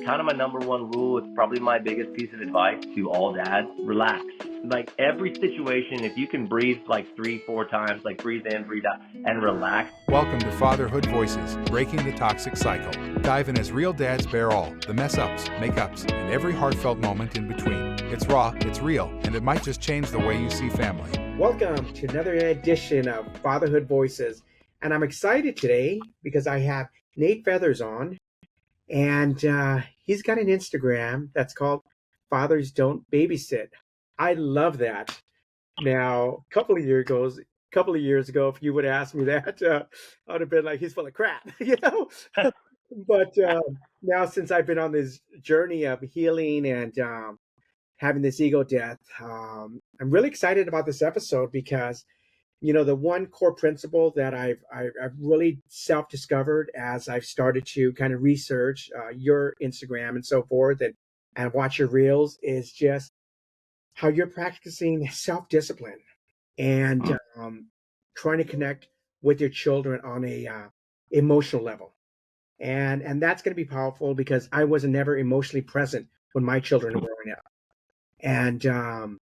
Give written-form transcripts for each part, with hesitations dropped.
kind of my number one rule. It's probably my biggest piece of advice to all dads. Relax. Like every situation, if you can breathe like 3-4 times, like breathe in, breathe out, and relax. Welcome to Fatherhood Voices, breaking the toxic cycle. Dive in as real dads bear all, the mess ups, make ups, and every heartfelt moment in between. It's raw, it's real, and it might just change the way you see family. Welcome to another edition of Fatherhood Voices. And I'm excited today because I have Nate Feathers on, and he's got an Instagram that's called Fathers Don't Babysit. I love that. Now, a couple of years ago, if you would have asked me that, I would have been like, he's full of crap, you know? But now, since I've been on this journey of healing and having this ego death, I'm really excited about this episode because, you know, the one core principle that I've really self-discovered as I've started to kind of research your Instagram and so forth and watch your reels is just how you're practicing self-discipline and trying to connect with your children on a emotional level. And that's going to be powerful because I was never emotionally present when my children were growing up. And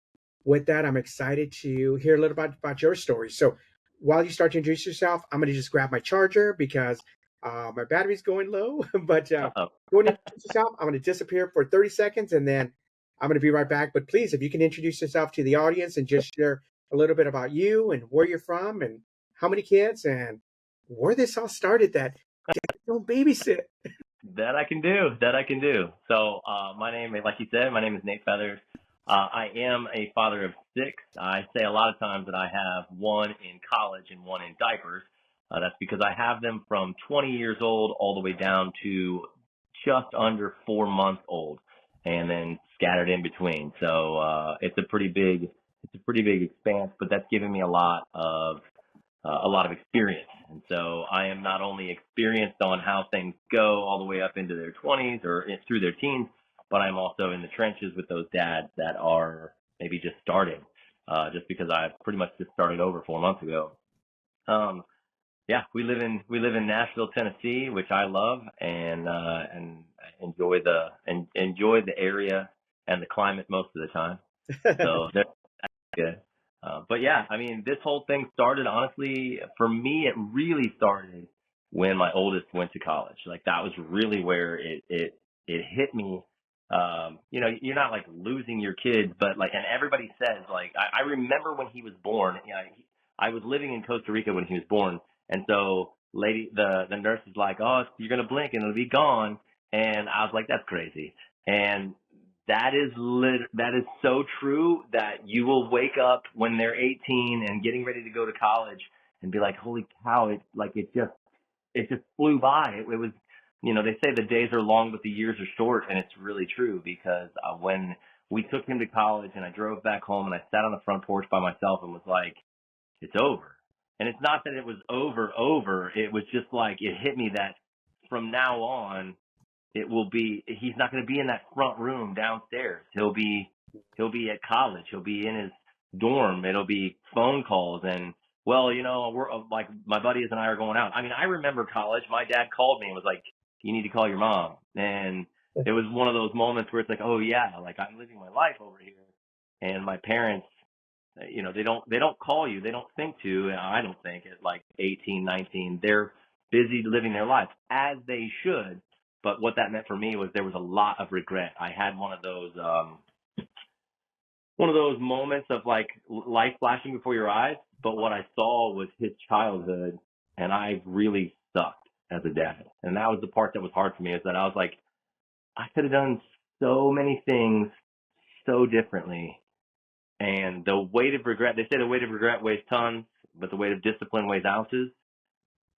with that, I'm excited to hear a little bit about your story. So while you start to introduce yourself, I'm going to just grab my charger because my battery's going low. But go and introduce yourself. I'm going to disappear for 30 seconds and then I'm going to be right back. But please, if you can introduce yourself to the audience and just share a little bit about you and where you're from and how many kids and where this all started, that don't babysit. That I can do. So my name, like you said, my name is Nate Feathers. I am a father of 6. I say a lot of times that I have one in college and one in diapers. That's because I have them from 20 years old all the way down to just under 4 months old, and then scattered in between. So it's a pretty big expanse, but that's given me a lot of experience. And so I am not only experienced on how things go all the way up into their 20s or through their teens, but I'm also in the trenches with those dads that are maybe just starting, just because I pretty much just started over 4 months ago. Yeah, we live in Nashville, Tennessee, which I love, and enjoy the area and the climate most of the time. So that's good. But yeah, I mean, this whole thing started, honestly, for me, it really started when my oldest went to college. Like that was really where it hit me. You know, you're not like losing your kids, but like, and everybody says like, I remember when he was born, you know, I was living in Costa Rica when he was born. And so the nurse is like, oh, you're going to blink and it'll be gone. And I was like, that's crazy. And that is so true that you will wake up when they're 18 and getting ready to go to college and be like, holy cow, it just flew by. It was, you know, they say the days are long, but the years are short. And it's really true because when we took him to college and I drove back home and I sat on the front porch by myself and was like, it's over. And it's not that it was over. It was just like, it hit me that from now on, he's not going to be in that front room downstairs. He'll be at college. He'll be in his dorm. It'll be phone calls. And, well, you know, we're like, my buddies and I are going out. I mean, I remember college. My dad called me and was like, you need to call your mom. And it was one of those moments where it's like, oh yeah, like I'm living my life over here. And my parents, you know, they don't call you. They don't think to, and I don't think at like 18, 19, they're busy living their lives as they should. But what that meant for me was there was a lot of regret. I had one of those moments of like life flashing before your eyes. But what I saw was his childhood, and I really sucked as a dad. And that was the part that was hard for me, is that I was like, I could have done so many things so differently. And the weight of regret, they say the weight of regret weighs tons, but the weight of discipline weighs ounces.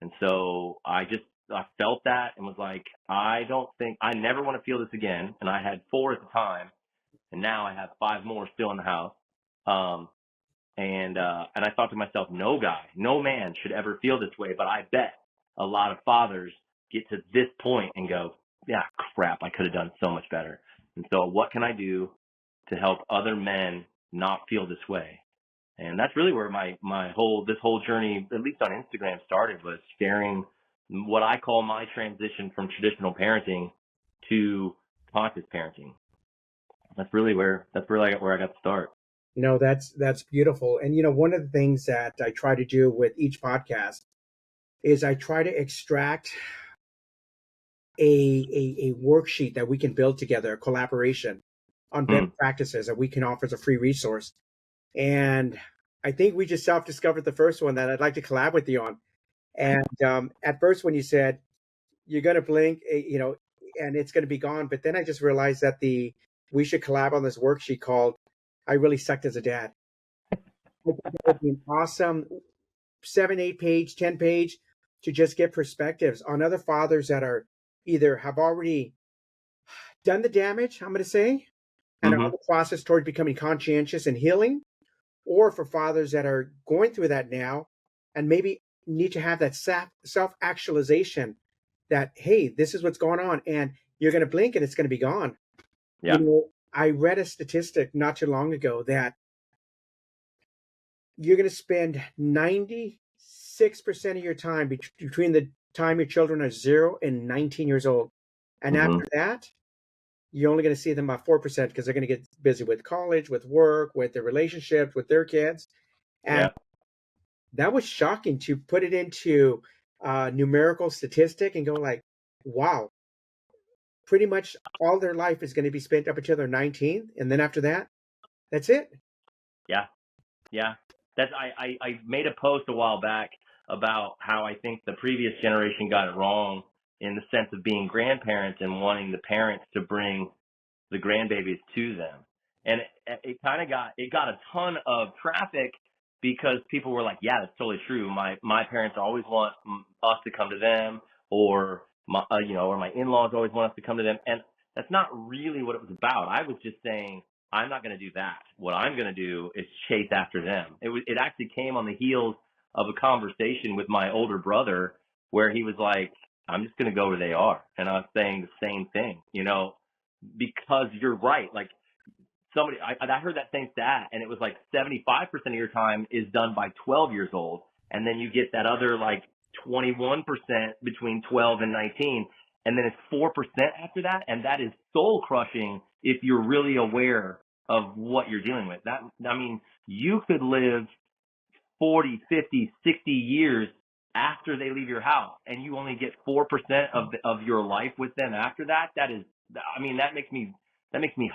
And so I felt that and was like, I never want to feel this again. And I had 4 at the time, and now I have 5 more still in the house. And I thought to myself, no man should ever feel this way. But I bet a lot of fathers get to this point and go, yeah, crap, I could have done so much better. And so what can I do to help other men not feel this way? And that's really where this whole journey, at least on Instagram, started, was sharing what I call my transition from traditional parenting to conscious parenting. That's really where I got to start. No, that's beautiful. And one of the things that I try to do with each podcast is I try to extract a worksheet that we can build together, a collaboration on best Mm. practices that we can offer as a free resource. And I think we just self-discovered the first one that I'd like to collab with you on. And at first, when you said you're going to blink, and it's going to be gone, but then I just realized that we should collab on this worksheet called "I Really Sucked as a Dad." I think that would be an awesome 7, 8 page, 10 page to just get perspectives on other fathers that are either have already done the damage, I'm going to say, and are on Hmm. the process toward becoming conscientious and healing, or for fathers that are going through that now and maybe need to have that self actualization that, hey, this is what's going on, and you're going to blink and it's going to be gone. Yeah. I read a statistic not too long ago that you're going to spend 96% of your time between the time your children are 0 and 19 years old. And Hmm. after that, you're only going to see them about 4% because they're going to get busy with college, with work, with their relationships, with their kids. And Yeah. that was shocking to put it into numerical statistic and go like, wow, pretty much all their life is going to be spent up until they're 19. And then after that, that's it. Yeah. Yeah. I made a post a while back about how I think the previous generation got it wrong in the sense of being grandparents and wanting the parents to bring the grandbabies to them. And it kind of got a ton of traffic because people were like, yeah, that's totally true. My parents always want us to come to them, or or my in-laws always want us to come to them. And that's not really what it was about. I was just saying, I'm not going to do that. What I'm going to do is chase after them. It actually came on the heels of a conversation with my older brother where he was like, I'm just going to go where they are. And I was saying the same thing, because you're right. Like I heard that same stat, and it was like 75% of your time is done by 12 years old, and then you get that other like 21% between 12 and 19, and then it's 4% after that, and that is soul crushing if you're really aware of what you're dealing with. I mean, you could live 40, 50, 60 years after they leave your house, and you only get 4% of your life with them after that. That is, I mean, that makes me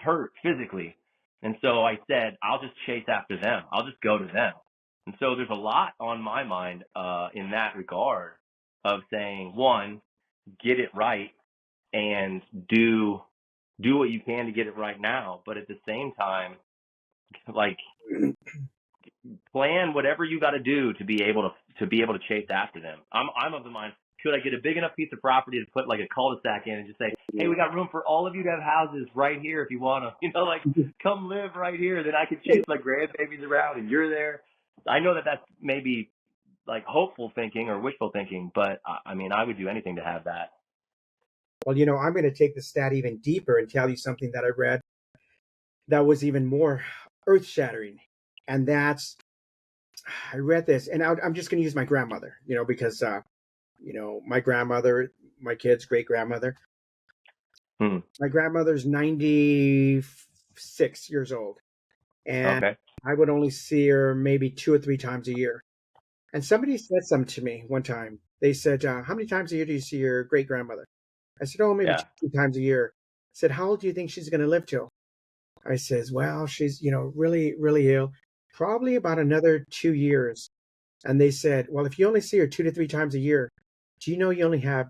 hurt physically. And so I said, I'll just chase after them. I'll just go to them. And so there's a lot on my mind in that regard of saying, one, get it right and do what you can to get it right now, but at the same time, like, plan whatever you got to do to be able to chase after them. I'm of the mind. Should I get a big enough piece of property to put like a cul-de-sac in and just say, hey, we got room for all of you to have houses right here if you want to, like come live right here. Then I can chase my grandbabies around and you're there. I know that that's maybe like hopeful thinking or wishful thinking, but I mean, I would do anything to have that. Well, I'm going to take the stat even deeper and tell you something that I read that was even more earth shattering. And I read this, and I'm just going to use my grandmother, because, my grandmother, my kid's great grandmother, Hmm. my grandmother's 96 years old. And Okay. I would only see her maybe 2 or 3 times a year. And somebody said something to me one time. They said, how many times a year do you see your great grandmother? I said, oh, maybe Yeah. 2 times a year. I said, how old do you think she's going to live till? I says, well, she's, really, really ill, probably about another 2 years. And they said, well, if you only see her 2 to 3 times a year, do you know you only have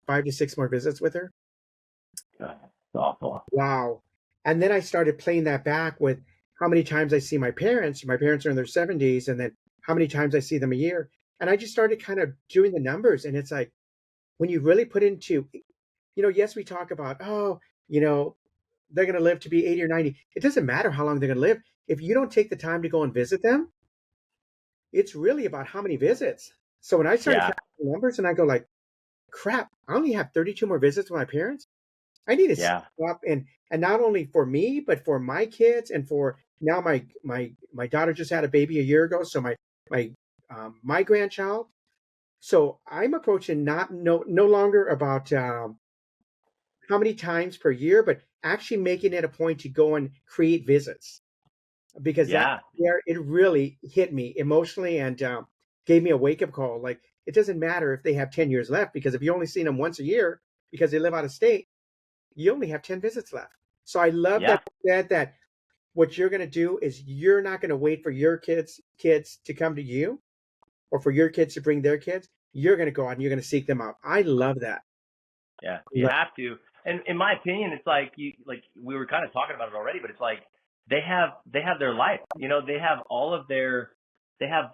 5 to 6 more visits with her? God, it's awful. Wow. And then I started playing that back with how many times I see my parents. My parents are in their 70s, and then how many times I see them a year. And I just started kind of doing the numbers. And it's like, when you really put into, yes, we talk about, oh, they're going to live to be 80 or 90. It doesn't matter how long they're going to live. If you don't take the time to go and visit them, it's really about how many visits. So when I started Yeah. counting the numbers and I go like, crap, I only have 32 more visits with my parents. I need to Yeah. stop and not only for me, but for my kids and for now my daughter just had a baby a year ago, so my grandchild. So I'm approaching not no longer about how how many times per year, but actually making it a point to go and create visits, because that Yeah. there it really hit me emotionally, and gave me a wake up call. Like, it doesn't matter if they have 10 years left, because if you only seen them once a year because they live out of state, you only have 10 visits left. So I love Yeah. that you said that what you're going to do is you're not going to wait for your kids to come to you, or for your kids to bring their kids. You're going to go out and you're going to seek them out. I love that. Yeah, you have to. And in my opinion, it's like we were kind of talking about it already, but it's like they have their life. You know, they have all of their they have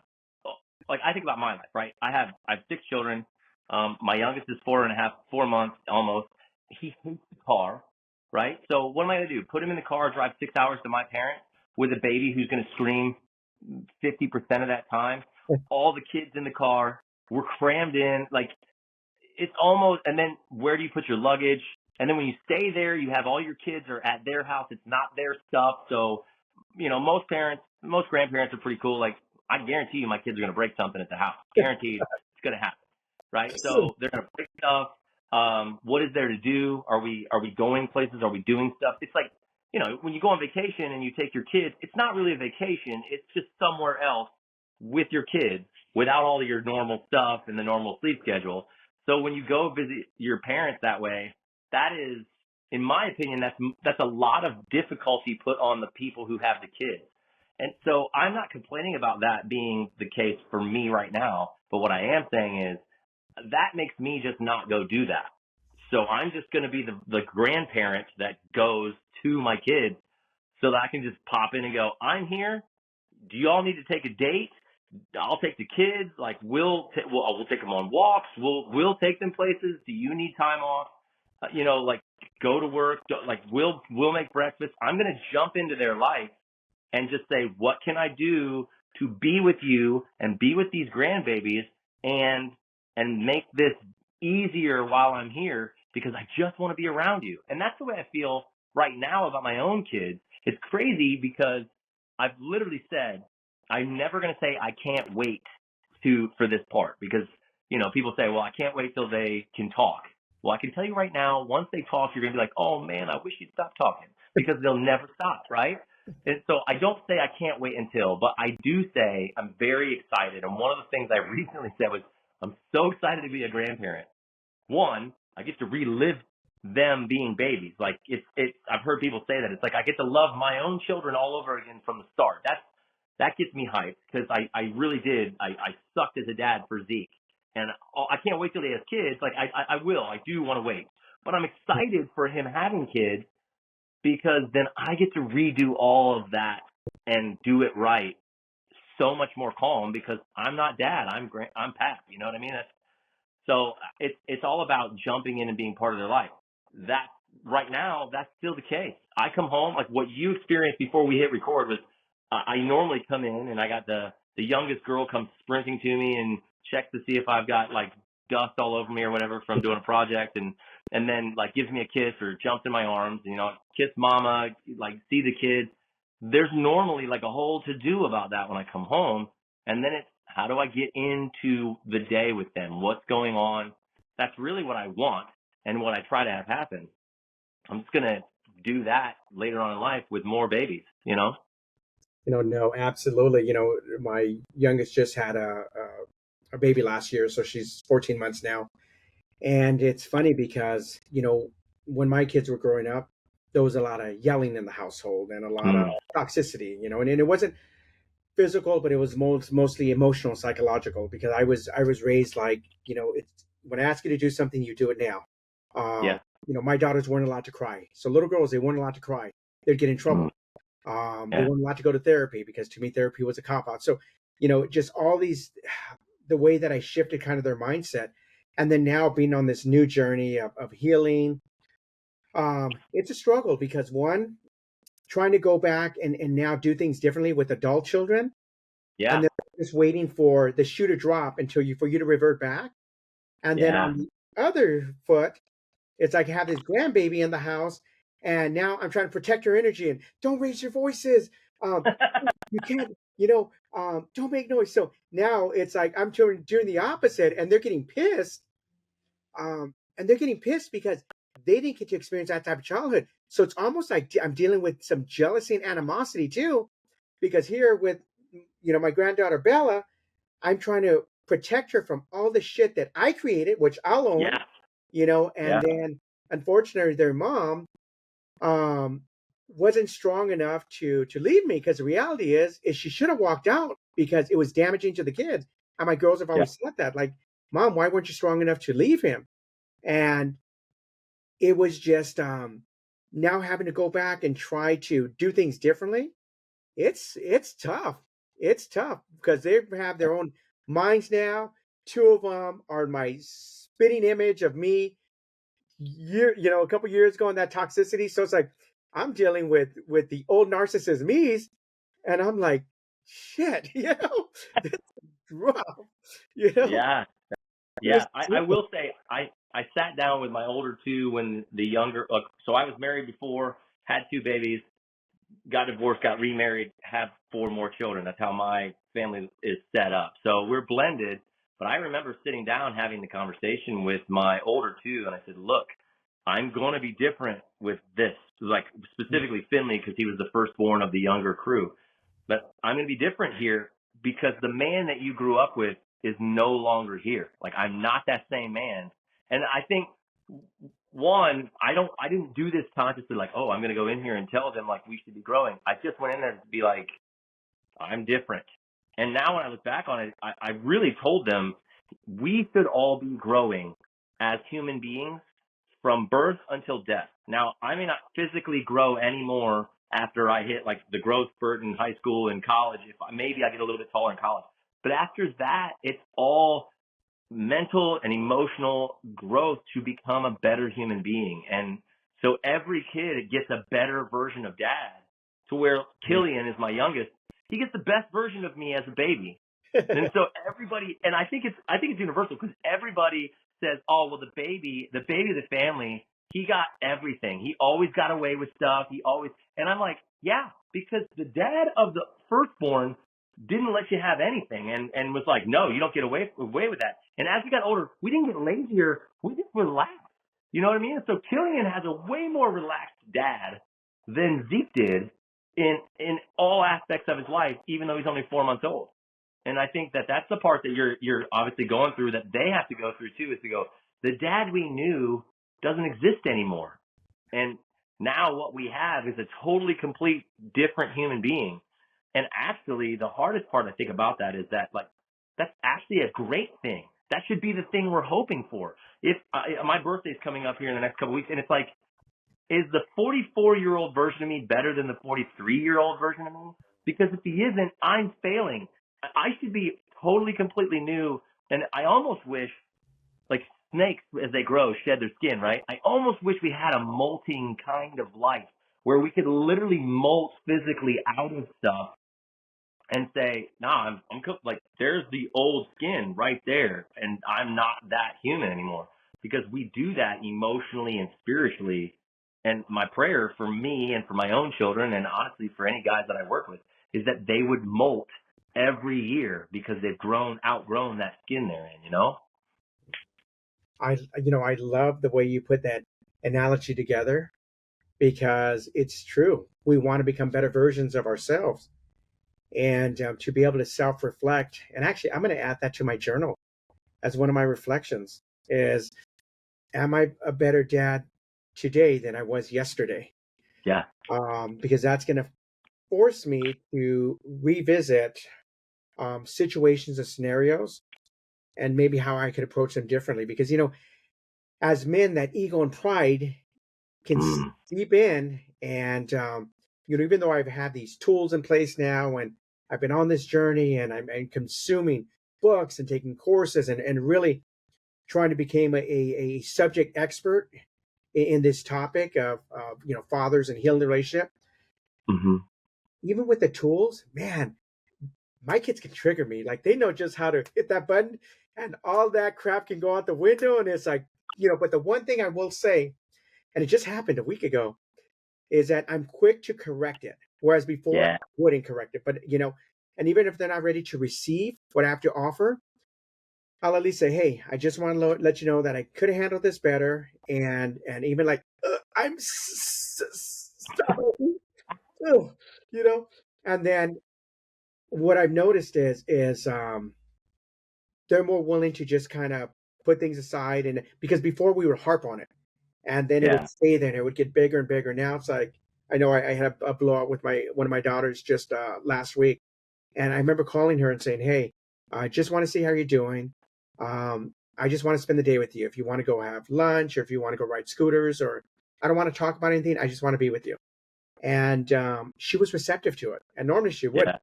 like I think about my life, right? I have 6 children. My youngest is 4.5, 4 months almost. He hates the car, right? So what am I gonna do? Put him in the car, drive 6 hours to my parents with a baby who's gonna scream 50% of that time. All the kids in the car, we're crammed in, like it's almost, and then where do you put your luggage? And then when you stay there, you have all your kids are at their house. It's not their stuff. So, you know, most grandparents are pretty cool. Like, I guarantee you my kids are going to break something at the house. Guaranteed it's going to happen. Right. So they're going to break stuff. What is there to do? Are we going places? Are we doing stuff? It's like, you know, when you go on vacation and you take your kids, it's not really a vacation. It's just somewhere else with your kids without all of your normal stuff and the normal sleep schedule. So when you go visit your parents that way, that is, in my opinion, that's a lot of difficulty put on the people who have the kids. And so I'm not complaining about that being the case for me right now. But what I am saying is that makes me just not go do that. So I'm just going to be the grandparent that goes to my kids so that I can just pop in and go, I'm here. Do you all need to take a date? I'll take the kids. Like we'll take them on walks. We'll take them places. Do you need time off? You know, like go to work. Like we'll make breakfast. I'm gonna jump into their life and just say, what can I do to be with you and be with these grandbabies and make this easier while I'm here because I just want to be around you. And that's the way I feel right now about my own kids. It's crazy because I've literally said I'm never going to say I can't wait for this part because, you know, people say, well, I can't wait till they can talk. Well, I can tell you right now, once they talk, you're going to be like, oh man, I wish you'd stop talking because they'll never stop, right? And so I don't say I can't wait until, but I do say I'm very excited. And one of the things I recently said was, I'm so excited to be a grandparent. One, I get to relive them being babies. Like I've heard people say that it's like I get to love my own children all over again from the start. That gets me hyped because I really did. I sucked as a dad for Zeke, and I can't wait till he has kids. Like I will. I do want to wait, but I'm excited for him having kids because then I get to redo all of that and do it right. So much more calm because I'm not dad. I'm Pap. You know what I mean? So it's all about jumping in and being part of their life. That right now, that's still the case. I come home, like what you experienced before we hit record was I normally come in and I got the youngest girl comes sprinting to me and checks to see if I've got like dust all over me or whatever from doing a project and then like gives me a kiss or jumps in my arms, you know, kiss mama, like see the kids. There's normally like a whole to do about that when I come home. And then it's how do I get into the day with them? What's going on? That's really what I want and what I try to have happen. I'm just going to do that later on in life with more babies, you know? No, absolutely. My youngest just had a baby last year, so she's 14 months now. And it's funny because, when my kids were growing up, there was a lot of yelling in the household and a lot of Mm, toxicity, and it wasn't physical, but it was mostly emotional, psychological, because I was raised like, it's when I ask you to do something, you do it now. Um, yeah. my daughters weren't allowed to cry. So little girls, they weren't allowed to cry. They'd get in trouble. Mm, They yeah. weren't allowed to go to therapy because to me, therapy was a cop out. So, just all these, the way that I shifted kind of their mindset. And then now being on this new journey of healing, it's a struggle because one, trying to go back and now do things differently with adult children, and Yeah. then just waiting for the shoe to drop for you to revert back. And then Yeah. on the other foot, it's like I have this grandbaby in the house, and now I'm trying to protect her energy and don't raise your voices. Um, you can't, don't make noise. So now it's like I'm doing the opposite, and they're getting pissed. And they're getting pissed because they didn't get to experience that type of childhood. So it's almost like I'm dealing with some jealousy and animosity too, because here with my granddaughter Bella, I'm trying to protect her from all the shit that I created, which I'll own, Yeah. and Yeah. then unfortunately their mom um wasn't strong enough to leave me, because the reality is she should have walked out because it was damaging to the kids. And my girls have Yeah. always said that, like, Mom, why weren't you strong enough to leave him? And it was just now having to go back and try to do things differently. It's tough. It's tough because they have their own minds now. Two of them are my spitting image of me a couple years ago in that toxicity. So it's like I'm dealing with the old narcissist me's, and I'm like, shit, this is rough, you know. Yeah. This Yeah. I will say I sat down with my older two when the younger. So I was married before, had two babies, got divorced, got remarried, have four more children. That's how my family is set up. So we're blended. But I remember sitting down having the conversation with my older two, and I said, "Look, I'm going to be different with this." Like specifically Finley, because he was the firstborn of the younger crew. But I'm going to be different here because the man that you grew up with is no longer here. Like I'm not that same man. And I think one, I didn't do this consciously like, oh, I'm going to go in here and tell them like we should be growing. I just went in there to be like, I'm different. And now when I look back on it, I really told them we should all be growing as human beings from birth until death. Now, I may not physically grow anymore after I hit like the growth spurt in high school and college. If maybe I get a little bit taller in college, but after that, it's all mental and emotional growth to become a better human being. And so every kid gets a better version of dad, to where Killian is my youngest. He gets the best version of me as a baby. And so everybody, and I think it's universal because everybody says, oh, well, the baby of the family, he got everything. He always got away with stuff. And I'm like, yeah, because the dad of the firstborn didn't let you have anything and was like, no, you don't get away with that. And as we got older, we didn't get lazier. We just relaxed. You know what I mean? So Killian has a way more relaxed dad than Zeke did in all aspects of his life, even though he's only 4 months old. And I think that that's the part that you're obviously going through, that they have to go through too, is to go, the dad we knew doesn't exist anymore. And now what we have is a totally complete different human being. And actually, the hardest part I think about that is that, like, that's actually a great thing. That should be the thing we're hoping for. If my birthday's coming up here in the next couple of weeks, and it's like, is the 44-year-old version of me better than the 43-year-old version of me? Because if he isn't, I'm failing. I should be totally, completely new. And I almost wish, like snakes, as they grow, shed their skin, right? I almost wish we had a molting kind of life where we could literally molt physically out of stuff and say, nah, I'm cooked. Like, there's the old skin right there, and I'm not that human anymore, because we do that emotionally and spiritually. And my prayer for me and for my own children, and honestly for any guys that I work with, is that they would molt every year because they've outgrown that skin they're in, you know? I love the way you put that analogy together, because it's true. We want to become better versions of ourselves, and to be able to self-reflect. And actually, I'm going to add that to my journal as one of my reflections: is, am I a better dad today than I was yesterday? Yeah. Because that's going to force me to revisit situations and scenarios, and maybe how I could approach them differently. Because as men, that ego and pride can seep in, and even though I've had these tools in place now, and I've been on this journey, and I'm consuming books and taking courses, and really trying to become a subject expert in this topic of fathers and healing the relationship. Mm-hmm. Even with the tools, man, my kids can trigger me. Like, they know just how to hit that button, and all that crap can go out the window. And it's like, but the one thing I will say, and it just happened a week ago, is that I'm quick to correct it. Whereas before, Yeah. I wouldn't correct it. But, and even if they're not ready to receive what I have to offer, I'll at least say, hey, I just want to let you know that I could have handled this better, and even like I'm sorry, ugh, you know. And then what I've noticed is they're more willing to just kind of put things aside, and because before we would harp on it, and then it would Yeah. stay there, and it would get bigger and bigger. Now it's like I know I had a blowout with my one of my daughters just last week, and I remember calling her and saying, "Hey, I just want to see how you're doing. I just want to spend the day with you. If you want to go have lunch, or if you want to go ride scooters, or I don't want to talk about anything. I just want to be with you." And she was receptive to it, and normally she would. Yeah.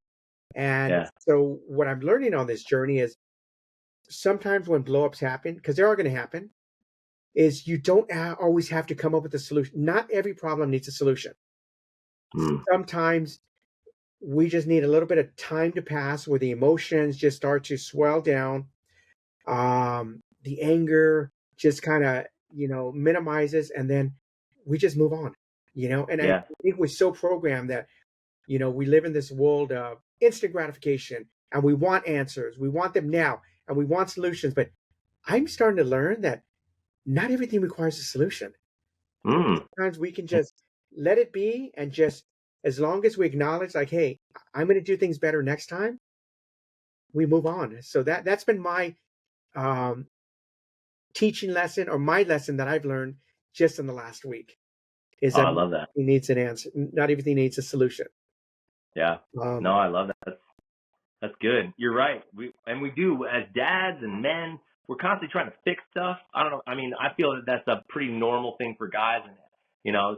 And Yeah. so what I'm learning on this journey is sometimes when blowups happen, because they are going to happen, is you don't always have to come up with a solution. Not every problem needs a solution. Mm. Sometimes we just need a little bit of time to pass where the emotions just start to swell down. The anger just kind of, minimizes, and then we just move on, and I Yeah. think we're so programmed that, we live in this world of instant gratification, and we want answers. We want them now, and we want solutions. But I'm starting to learn that not everything requires a solution. Mm. Sometimes we can just let it be, and just as long as we acknowledge, like, hey, I'm going to do things better next time, we move on. So that's been my um, teaching lesson, or my lesson that I've learned just in the last week, is Oh, that I not love that. everything needs an answer. Not everything needs a solution. Yeah. No, Um, I love that. That's good. You're right. We do as dads and men. We're constantly trying to fix stuff. I don't know. I mean, I feel that that's a pretty normal thing for guys, and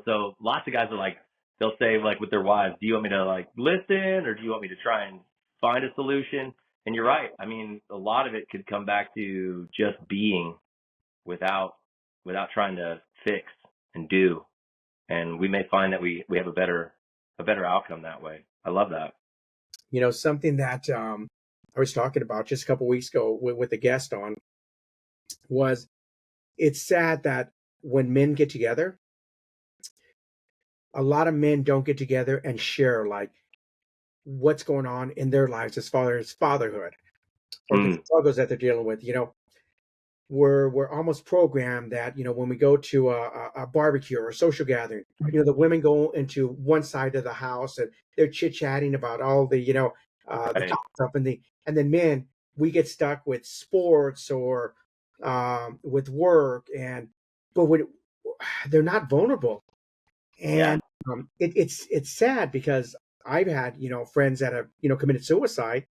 so lots of guys are like, they'll say like with their wives, "Do you want me to like listen, or do you want me to try and find a solution?" And you're right. I mean, a lot of it could come back to just being without trying to fix and do. And we may find that we have a better outcome that way. I love that. something that I was talking about just a couple weeks ago with a guest on was, it's sad that when men get together, a lot of men don't get together and share like what's going on in their lives as far as fatherhood, or the Mm, struggles that they're dealing with. We're almost programmed that, when we go to a barbecue or a social gathering, the women go into one side of the house and they're chit chatting about all the the right. top stuff, and then men, we get stuck with sports, or with work, and but when they're not vulnerable. Yeah. And it's sad because I've had friends that have committed suicide,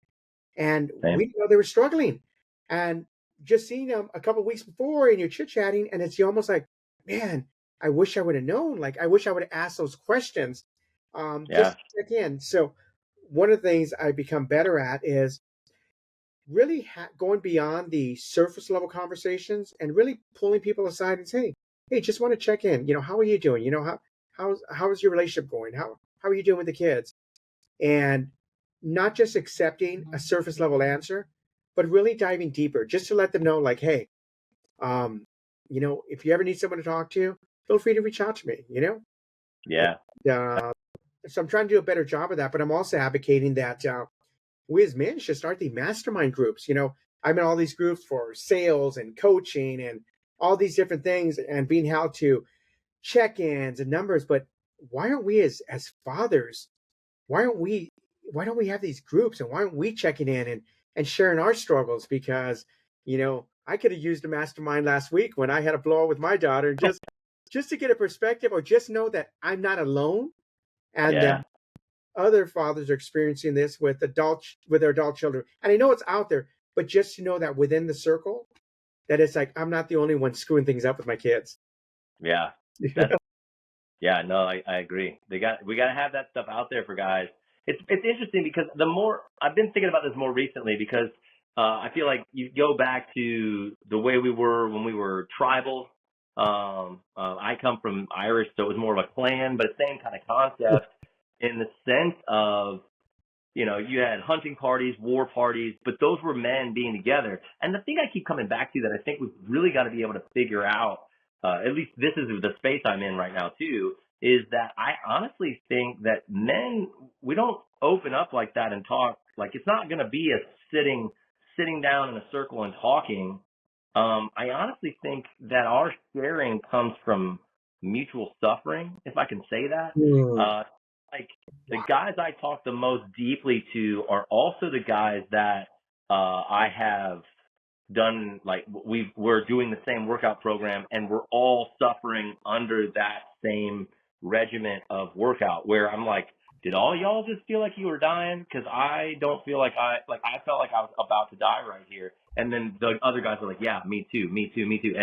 and Same. we didn't know they were struggling. And just seeing them a couple of weeks before, and you're chit chatting, and it's almost like, man, I wish I would have known. Like, I wish I would have asked those questions, just Yeah. to check in. So, one of the things I've become better at is really going beyond the surface level conversations, and really pulling people aside and saying, hey, just want to check in. How are you doing? How's your relationship going? How are you doing with the kids? And not just accepting a surface level answer, but really diving deeper, just to let them know, like, hey, um, if you ever need someone to talk to, feel free to reach out to me. Yeah. Uh, so I'm trying to do a better job of that, but I'm also advocating that we as men should start the mastermind groups. I'm in all these groups for sales and coaching and all these different things, and being held to check-ins and numbers. But why aren't we as fathers, why aren't we why don't we have these groups, and why aren't we checking in and sharing our struggles? Because I could have used a mastermind last week when I had a blow with my daughter, and just to get a perspective, or just know that I'm not alone, and that Yeah. other fathers are experiencing this with their adult children. And I know it's out there, but just to know that within the circle, that it's like I'm not the only one screwing things up with my kids. Yeah. That's yeah, no, I agree. We gotta have that stuff out there for guys. It's interesting because the more I've been thinking about this more recently, because I feel like you go back to the way we were when we were tribal. I come from Irish, so it was more of a clan, but same kind of concept in the sense of, you had hunting parties, war parties, but those were men being together. And the thing I keep coming back to that I think we've really got to be able to figure out, at least this is the space I'm in right now too, is that I honestly think that men, we don't open up like that and talk. Like, it's not going to be a sitting sitting down in a circle and talking, I honestly think that our sharing comes from mutual suffering, if I can say that. Mm. Like the guys I talk the most deeply to are also the guys that I have done, like we're doing the same workout program, and we're all suffering under that same regiment of workout, where I'm like, did all y'all just feel like you were dying? Because I don't feel like I felt like I was about to die right here. And then the other guys are like, yeah, me too, me too, me too.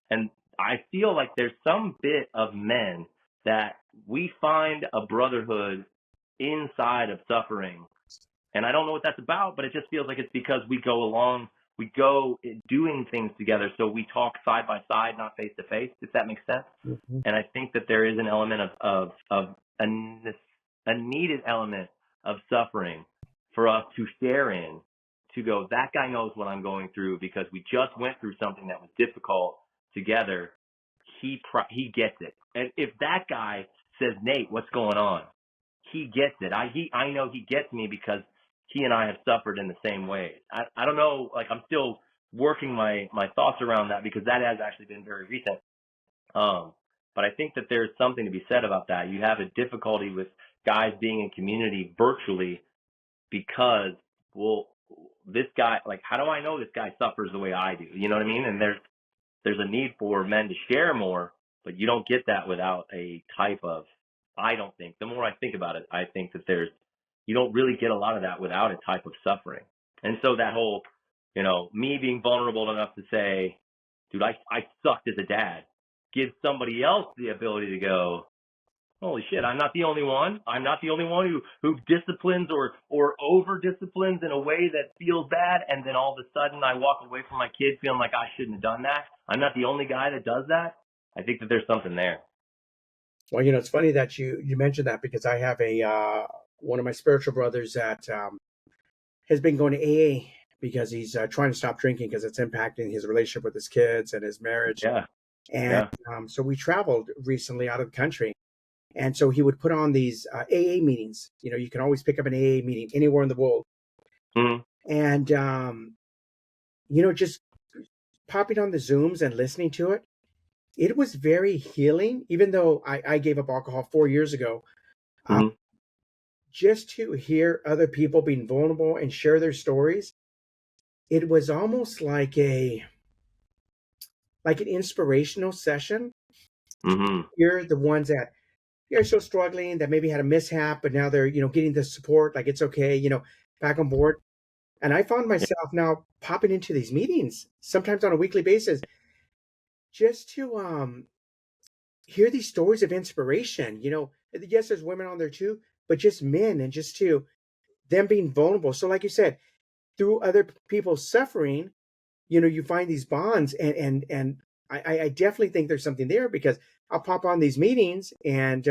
And I feel like there's some bit of men that we find a brotherhood inside of suffering. And I don't know what that's about, but it just feels like it's because we go along, we go doing things together. So we talk side by side, not face to face, if that makes sense. Mhm. And I think that there is an element of a needed element of suffering for us to share in, to go, that guy knows what I'm going through because we just went through something that was difficult together. He gets it. And if that guy says, Nate, what's going on? He gets it. I know he gets me because he and I have suffered in the same ways. I don't know, like I'm still working my thoughts around that because that has actually been very recent. But I think that there's something to be said about that. You have a difficulty with guys being in community virtually because, well, this guy, like, how do I know this guy suffers the way I do? You know what I mean? And there's a need for men to share more, but you don't get that without a type of, I don't think, the more I think about it, I think that you don't really get a lot of that without a type of suffering. And so that whole, me being vulnerable enough to say, dude, I sucked as a dad, gives somebody else the ability to go, holy shit, I'm not the only one. I'm not the only one who disciplines or over disciplines in a way that feels bad. And then all of a sudden I walk away from my kid feeling like I shouldn't have done that. I'm not the only guy that does that. I think that there's something there. Well, it's funny that you mentioned that because I have a one of my spiritual brothers that has been going to AA because he's trying to stop drinking because it's impacting his relationship with his kids and his marriage. Yeah. And Yeah. so we traveled recently out of the country. And so he would put on these AA meetings. You can always pick up an AA meeting anywhere in the world. Mm-hmm. And, just popping on the Zooms and listening to it, it was very healing, even though I gave up alcohol 4 years ago. Mm-hmm. Just to hear other people being vulnerable and share their stories, it was almost like an inspirational session. Mm-hmm. You're the ones that you're still struggling, that maybe had a mishap, but now they're, getting the support, like it's okay, back on board. And I found myself now popping into these meetings, sometimes on a weekly basis, just to hear these stories of inspiration. Yes, there's women on there too, but just men, and just to them being vulnerable. So like you said, through other people's suffering, you find these bonds, and I definitely think there's something there because I'll pop on these meetings, and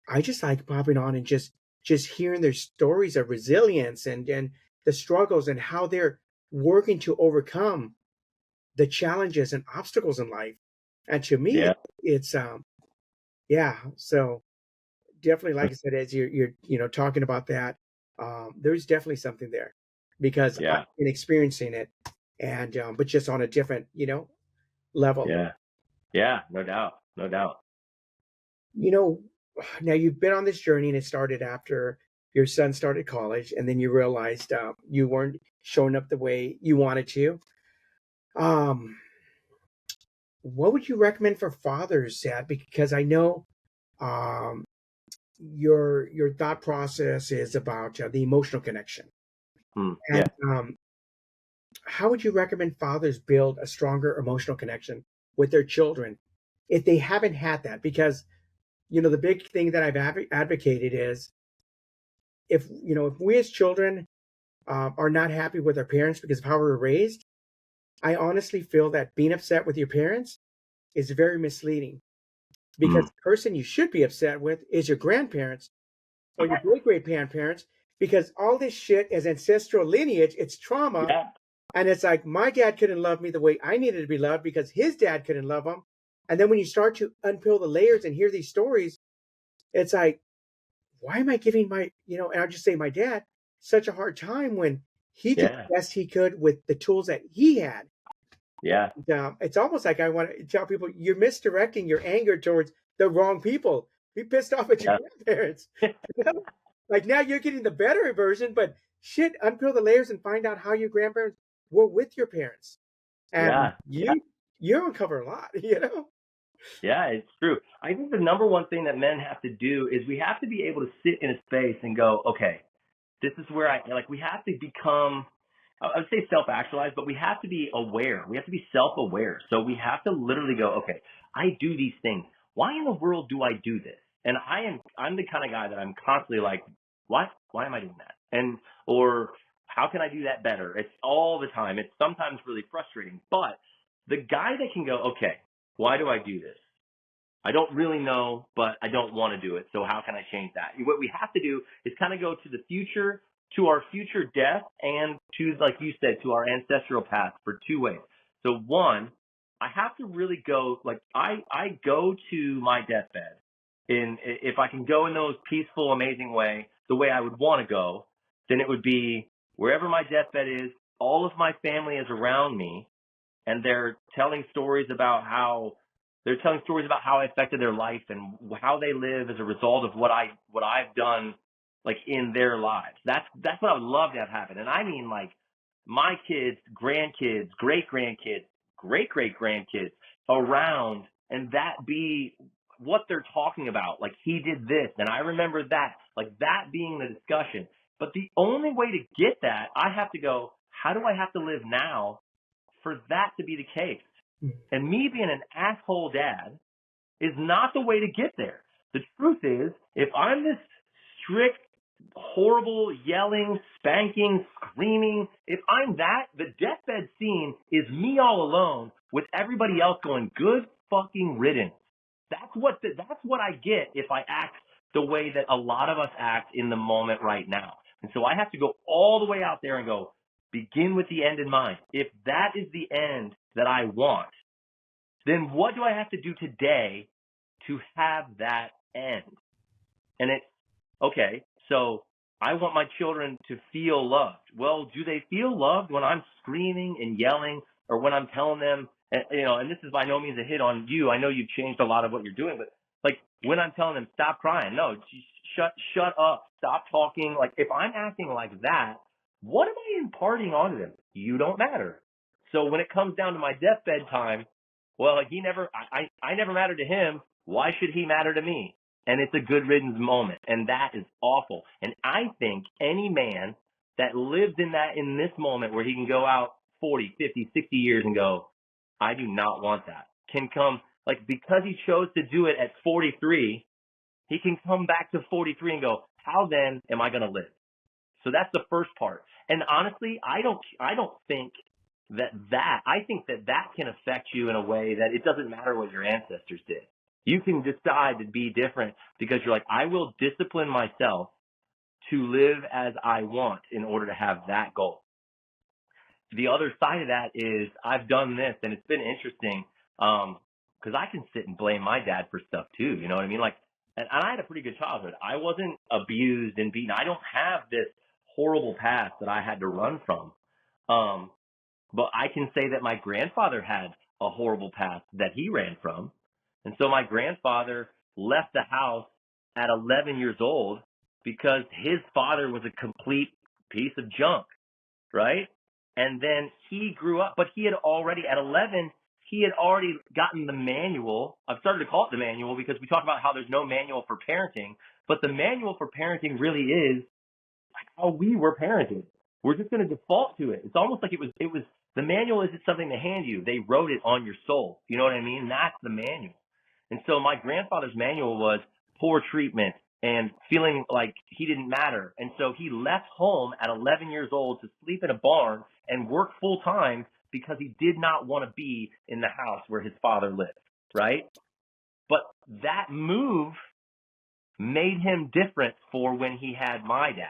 I just like popping on and just hearing their stories of resilience and the struggles and how they're working to overcome the challenges and obstacles in life. And to me, Yeah. it's yeah. So definitely, like I said, as you're talking about that, there's definitely something there because I've Yeah. been experiencing it, and but just on a different level. Yeah. Yeah. No doubt. No doubt. You know, Now you've been on this journey, and it started after your son started college, and then you realized you weren't showing up the way you wanted to. Um, what would you recommend for fathers, Sad? Because I know um, your thought process is about the emotional connection, and Yeah. how would you recommend fathers build a stronger emotional connection with their children if they haven't had that? Because the big thing that I've advocated is if we as children are not happy with our parents because of how we were raised, I honestly feel that being upset with your parents is very misleading, because Mm. the person you should be upset with is your grandparents or your great great grandparents, because all this shit is ancestral lineage, it's trauma. Yeah. And it's like, my dad couldn't love me the way I needed to be loved because his dad couldn't love him. And then when you start to unpeel the layers and hear these stories, it's like, why am I giving and I'll just say my dad such a hard time when he did Yeah. the best he could with the tools that he had. Yeah. It's almost like I want to tell people you're misdirecting your anger towards the wrong people. Be pissed off at your Yeah. grandparents. You know? Like now you're getting the better version, but shit, unpeel the layers and find out how your grandparents were with your parents, and Yeah. Yeah. you uncover a lot. You know. Yeah, it's true. I think the number one thing that men have to do is we have to be able to sit in a space and go, okay, this is where we have to become, I would say self-actualized, but we have to be aware. We have to be self-aware. So we have to literally go, okay, I do these things. Why in the world do I do this? And I'm the kind of guy that I'm constantly like, why am I doing that? Or how can I do that better? It's all the time. It's sometimes really frustrating, but the guy that can go, okay, why do I do this? I don't really know, but I don't want to do it. So how can I change that? What we have to do is kind of go to the future, to our future death, and to, like you said, to our ancestral past for two ways. So one, I have to really go, like I go to my deathbed if I can go in those peaceful, amazing way, the way I would want to go, then it would be wherever my deathbed is, all of my family is around me, and they're telling stories about how I affected their life and how they live as a result of what I've done, like in their lives. That's what I would love to have happen. And I mean, like, my kids, grandkids, great grandkids, great grandkids around, and that be what they're talking about. Like, he did this and I remember that, like that being the discussion. But the only way to get that, I have to go, how do I have to live now for that to be the case? And me being an asshole dad is not the way to get there. The truth is, if I'm this strict, horrible, yelling, spanking, screaming, if I'm that, the deathbed scene is me all alone with everybody else going, good fucking riddance. That's what I get if I act the way that a lot of us act in the moment right now. And so I have to go all the way out there and go, begin with the end in mind. If that is the end that I want, then what do I have to do today to have that end? And it's, okay, so I want my children to feel loved. Well, do they feel loved when I'm screaming and yelling, or when I'm telling them, and this is by no means a hit on you. I know you've changed a lot of what you're doing, but like when I'm telling them, stop crying. No, shut up, stop talking. Like if I'm acting like that, what am I imparting onto them? You don't matter. So when it comes down to my deathbed time, well, like I never mattered to him. Why should he matter to me? And it's a good riddance moment. And that is awful. And I think any man that lives in this moment where he can go out 40, 50, 60 years and go, I do not want that, can come, like, because he chose to do it at 43, he can come back to 43 and go, how then am I going to live? So that's the first part. And honestly, I don't think I think that can affect you in a way that it doesn't matter what your ancestors did. You can decide to be different because you're like, I will discipline myself to live as I want in order to have that goal. The other side of that is I've done this, and it's been interesting because I can sit and blame my dad for stuff too. You know what I mean? Like, and I had a pretty good childhood. I wasn't abused and beaten. I don't have this horrible past that I had to run from. But I can say that my grandfather had a horrible past that he ran from. And so my grandfather left the house at 11 years old because his father was a complete piece of junk, right? And then he grew up, but he had already, at 11, he had already gotten the manual. I've started to call it the manual because we talk about how there's no manual for parenting, but the manual for parenting really is how we were parented. We're just going to default to it. It's almost like it was the manual isn't something to hand you. They wrote it on your soul. You know what I mean? That's the manual. And so my grandfather's manual was poor treatment and feeling like he didn't matter. And so he left home at 11 years old to sleep in a barn and work full time because he did not want to be in the house where his father lived, right? But that move made him different for when he had my dad.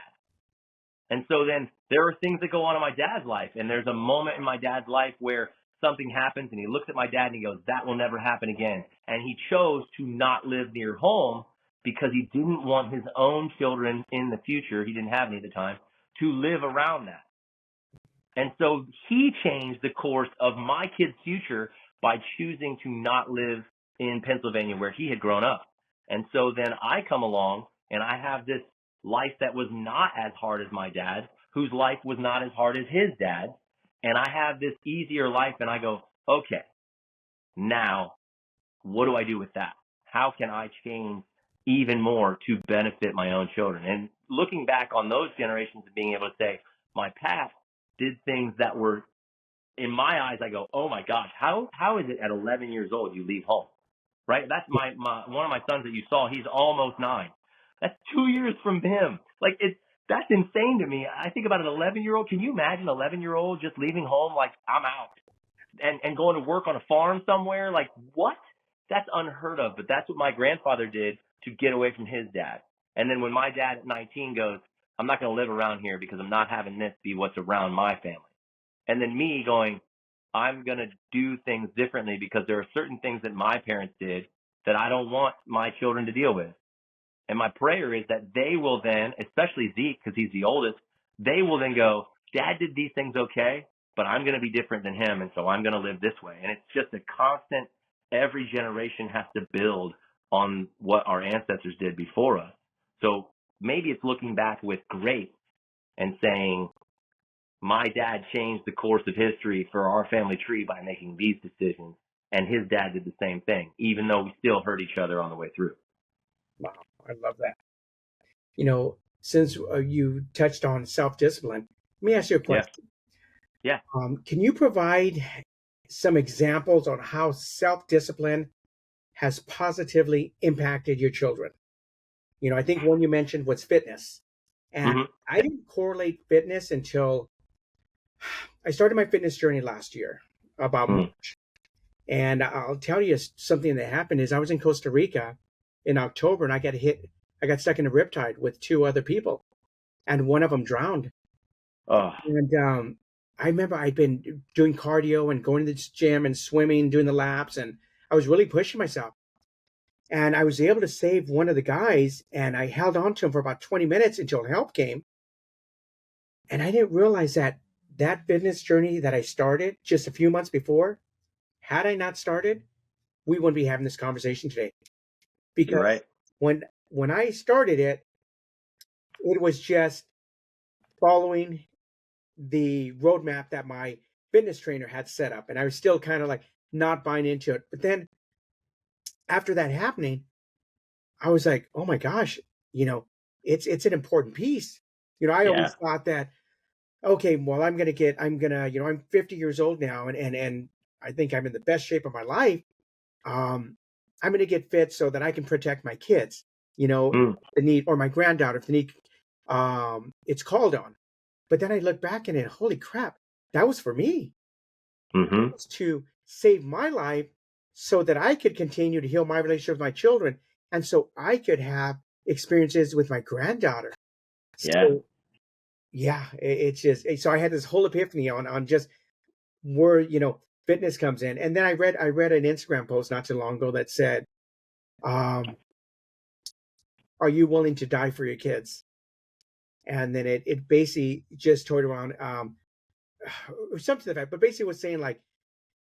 And so then there are things that go on in my dad's life. And there's a moment in my dad's life where something happens and he looks at my dad and he goes, that will never happen again. And he chose to not live near home because he didn't want his own children in the future, he didn't have any at the time, to live around that. And so he changed the course of my kid's future by choosing to not live in Pennsylvania where he had grown up. And so then I come along and I have this life that was not as hard as my dad, whose life was not as hard as his dad. And I have this easier life and I go, okay, now what do I do with that? How can I change even more to benefit my own children? And looking back on those generations and being able to say, my past did things that were, in my eyes, I go, oh my gosh, how is it at 11 years old you leave home? Right? That's my one of my sons that you saw. He's almost 9. That's 2 years from him. Like that's insane to me. I think about an 11-year-old. Can you imagine an 11-year-old just leaving home like I'm out and going to work on a farm somewhere? Like what? That's unheard of. But that's what my grandfather did to get away from his dad. And then when my dad at 19 goes, I'm not going to live around here because I'm not having this be what's around my family. And then me going, I'm going to do things differently because there are certain things that my parents did that I don't want my children to deal with. And my prayer is that they will then, especially Zeke, because he's the oldest, they will then go, Dad did these things okay, but I'm going to be different than him, and so I'm going to live this way. And it's just a constant, every generation has to build on what our ancestors did before us. So maybe it's looking back with grace and saying, my dad changed the course of history for our family tree by making these decisions, and his dad did the same thing, even though we still hurt each other on the way through. Wow, I love that. Since you touched on self-discipline, let me ask you a Yeah. question. Yeah. Can you provide some examples on how self-discipline has positively impacted your children? I think one you mentioned was fitness. And Mm-hmm. I didn't correlate fitness until I started my fitness journey last year, about March. And I'll tell you something that happened is I was in Costa Rica in October and I got stuck in a riptide with 2 other people and one of them drowned. Oh. And I remember I'd been doing cardio and going to the gym and swimming, doing the laps, and I was really pushing myself. And I was able to save one of the guys, and I held on to him for about 20 minutes until help came. And I didn't realize that fitness journey that I started just a few months before, had I not started, we wouldn't be having this conversation today. Because You're right. when I started it, it was just following the roadmap that my fitness trainer had set up. And I was still kind of like not buying into it. But then after that happening, I was like, oh my gosh, it's an important piece. I Yeah. always thought that, okay, well, I'm 50 years old now and I think I'm in the best shape of my life. I'm going to get fit so that I can protect my kids, the need, or my granddaughter, if the need, it's called on. But then I look back and holy crap, that was for me. Mm-hmm. It was to save my life so that I could continue to heal my relationship with my children. And so I could have experiences with my granddaughter. Yeah. So yeah, it's just, so I had this whole epiphany on just where, fitness comes in. And then I read an Instagram post not too long ago that said, are you willing to die for your kids? And then it basically just toyed around, something to that effect, but basically was saying like,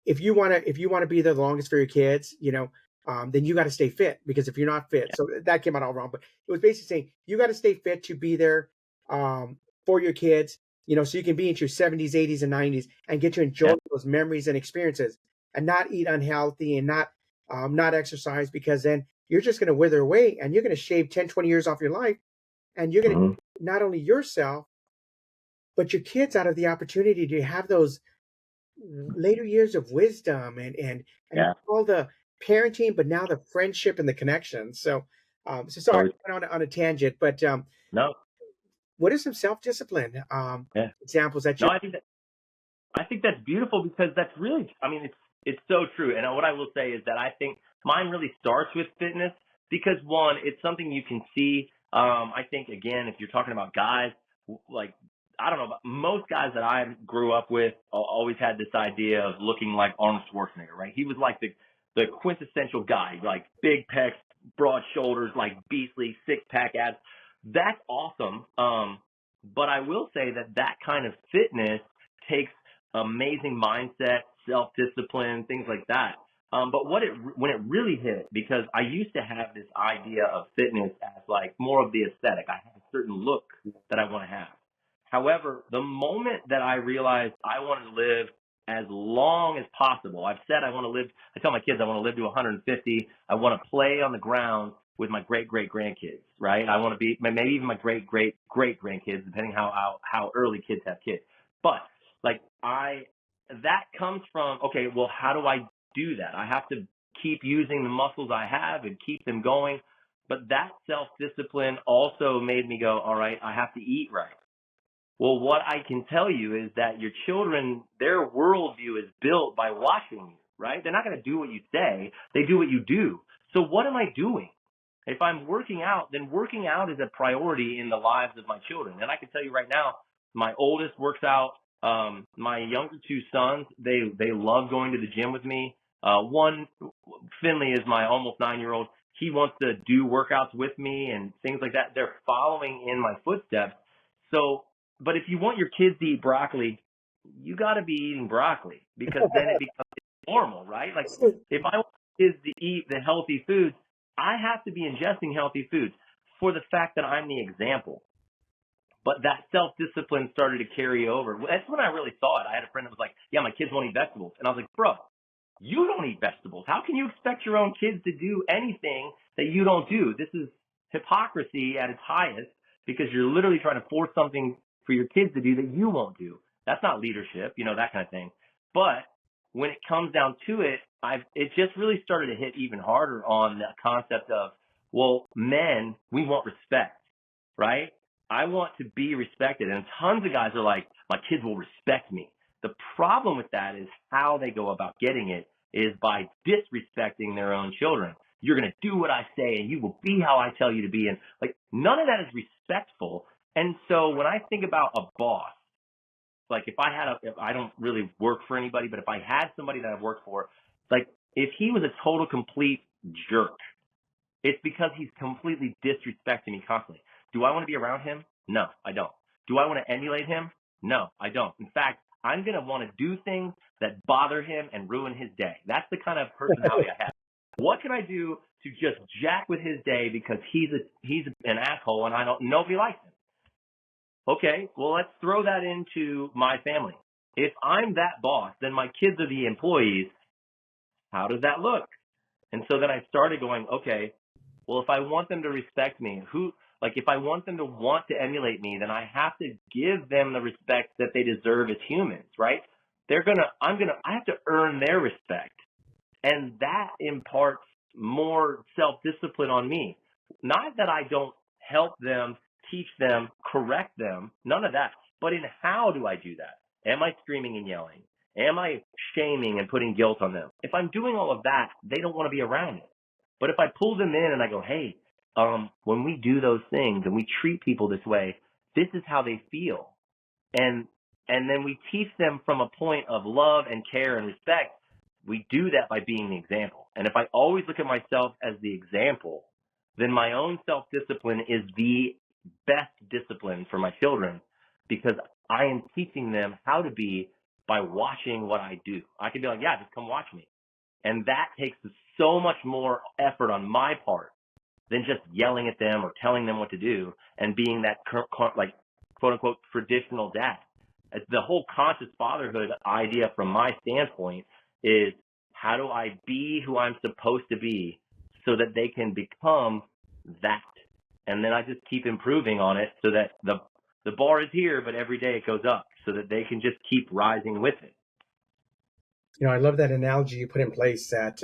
if you want to be there the longest for your kids, then you got to stay fit, because if you're not fit, so that came out all wrong, but it was basically saying you got to stay fit to be there, for your kids, so you can be into your 70s, 80s, and 90s and get to enjoy those memories and experiences, and not eat unhealthy and not exercise, because then you're just going to wither away and you're going to shave 10, 20 years off your life, and you're going to not only yourself but your kids out of the opportunity to have those later years of wisdom and all the parenting, but now the friendship and the connection. So sorry, I went on a tangent, but No. what are some self-discipline examples that you? No, I think that's beautiful, because that's really, I mean, it's so true. And what I will say is that I think mine really starts with fitness, because one, it's something you can see. I think, again, if you're talking about guys, like, I don't know, but most guys that I grew up with always had this idea of looking like Arnold Schwarzenegger, right? He was like the quintessential guy, like big pecs, broad shoulders, like beastly, six-pack abs. That's awesome. But I will say that kind of fitness takes amazing mindset, self-discipline, things like that. But when it really hit, because I used to have this idea of fitness as like more of the aesthetic. I have a certain look that I want to have. However, the moment that I realized I wanted to live as long as possible, I've said I want to live, I tell my kids I want to live to 150. I want to play on the ground with my great grandkids, right? I want to be maybe even my great grandkids, depending how early kids have kids. But like that comes from, okay, well, how do I do that? I have to keep using the muscles I have and keep them going. But that self-discipline also made me go, all right, I have to eat right. Well, what I can tell you is that your children, their worldview is built by watching you, right? They're not going to do what you say. They do what you do. So what am I doing? If I'm working out, then working out is a priority in the lives of my children. And I can tell you right now, my oldest works out. My younger two sons, they love going to the gym with me. One, Finley, is my almost 9-year-old. He wants to do workouts with me and things like that. They're following in my footsteps. So, but if you want your kids to eat broccoli, you got to be eating broccoli, because then it becomes normal, right? Like if I want kids to eat the healthy foods, I have to be ingesting healthy foods for the fact that I'm the example. But that self-discipline started to carry over. That's when I really saw it. I had a friend that was like, yeah, my kids won't eat vegetables. And I was like, bro, you don't eat vegetables. How can you expect your own kids to do anything that you don't do? This is hypocrisy at its highest, because you're literally trying to force something for your kids to do that you won't do. That's not leadership, that kind of thing. But when it comes down to it, it just really started to hit even harder on the concept of, well, men, we want respect, right? I want to be respected. And tons of guys are like, my kids will respect me. The problem with that is how they go about getting it is by disrespecting their own children. You're going to do what I say and you will be how I tell you to be. And like, none of that is respectful. And so when I think about a boss, like if I don't really work for anybody, but if I had somebody that I've worked for, like if he was a total complete jerk, it's because he's completely disrespecting me constantly. Do I want to be around him? No, I don't. Do I want to emulate him? No, I don't. In fact, I'm going to want to do things that bother him and ruin his day. That's the kind of personality I have. What can I do to just jack with his day because he's an asshole and nobody likes him? Okay, well, let's throw that into my family. If I'm that boss, then my kids are the employees. How does that look? And so then I started going, okay, well, if I want them to respect me, if I want them to want to emulate me, then I have to give them the respect that they deserve as humans, right? I have to earn their respect. And that imparts more self-discipline on me. Not that I don't help them, teach them, correct them, none of that. But in how do I do that? Am I screaming and yelling? Am I shaming and putting guilt on them? If I'm doing all of that, they don't want to be around it. But if I pull them in and I go, hey, when we do those things and we treat people this way, this is how they feel. And then we teach them from a point of love and care and respect. We do that by being the example. And if I always look at myself as the example, then my own self-discipline is the best discipline for my children, because I am teaching them how to be by watching what I do. I can be like, yeah, just come watch me. And that takes so much more effort on my part than just yelling at them or telling them what to do and being that like quote unquote traditional dad. The whole conscious fatherhood idea from my standpoint is, how do I be who I'm supposed to be so that they can become that? And then I just keep improving on it so that the bar is here, but every day it goes up so that they can just keep rising with it. I love that analogy you put in place, that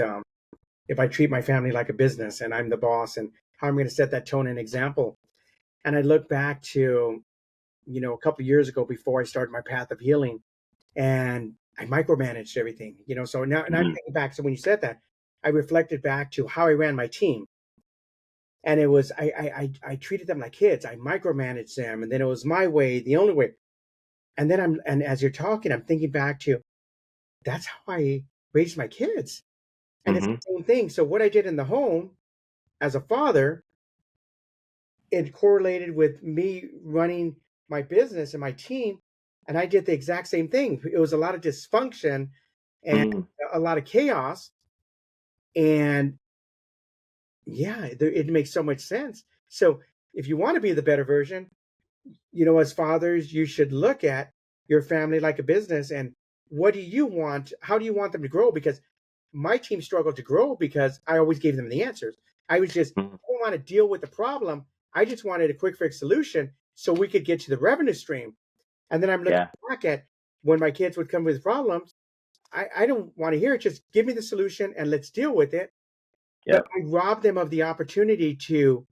if I treat my family like a business and I'm the boss, and how I'm going to set that tone and example. And I look back to, a couple of years ago before I started my path of healing, and I micromanaged everything, so now, and I'm thinking back. So when you said that, I reflected back to how I ran my team. And it was, I treated them like kids. I micromanaged them, and then it was my way, the only way. And then and as you're talking, I'm thinking back to, that's how I raised my kids. And it's the same thing. So what I did in the home as a father, it correlated with me running my business and my team. And I did the exact same thing. It was a lot of dysfunction and Mm. a lot of chaos. And yeah, it makes so much sense. So if you want to be the better version, as fathers, you should look at your family like a business and what do you want? How do you want them to grow? Because my team struggled to grow because I always gave them the answers. I was just, Mm. I don't want to deal with the problem. I just wanted a quick fix solution so we could get to the revenue stream. And then I'm looking Yeah. back at when my kids would come with problems. I don't want to hear it. Just give me the solution and let's deal with it. But Yep. I robbed them of the opportunity to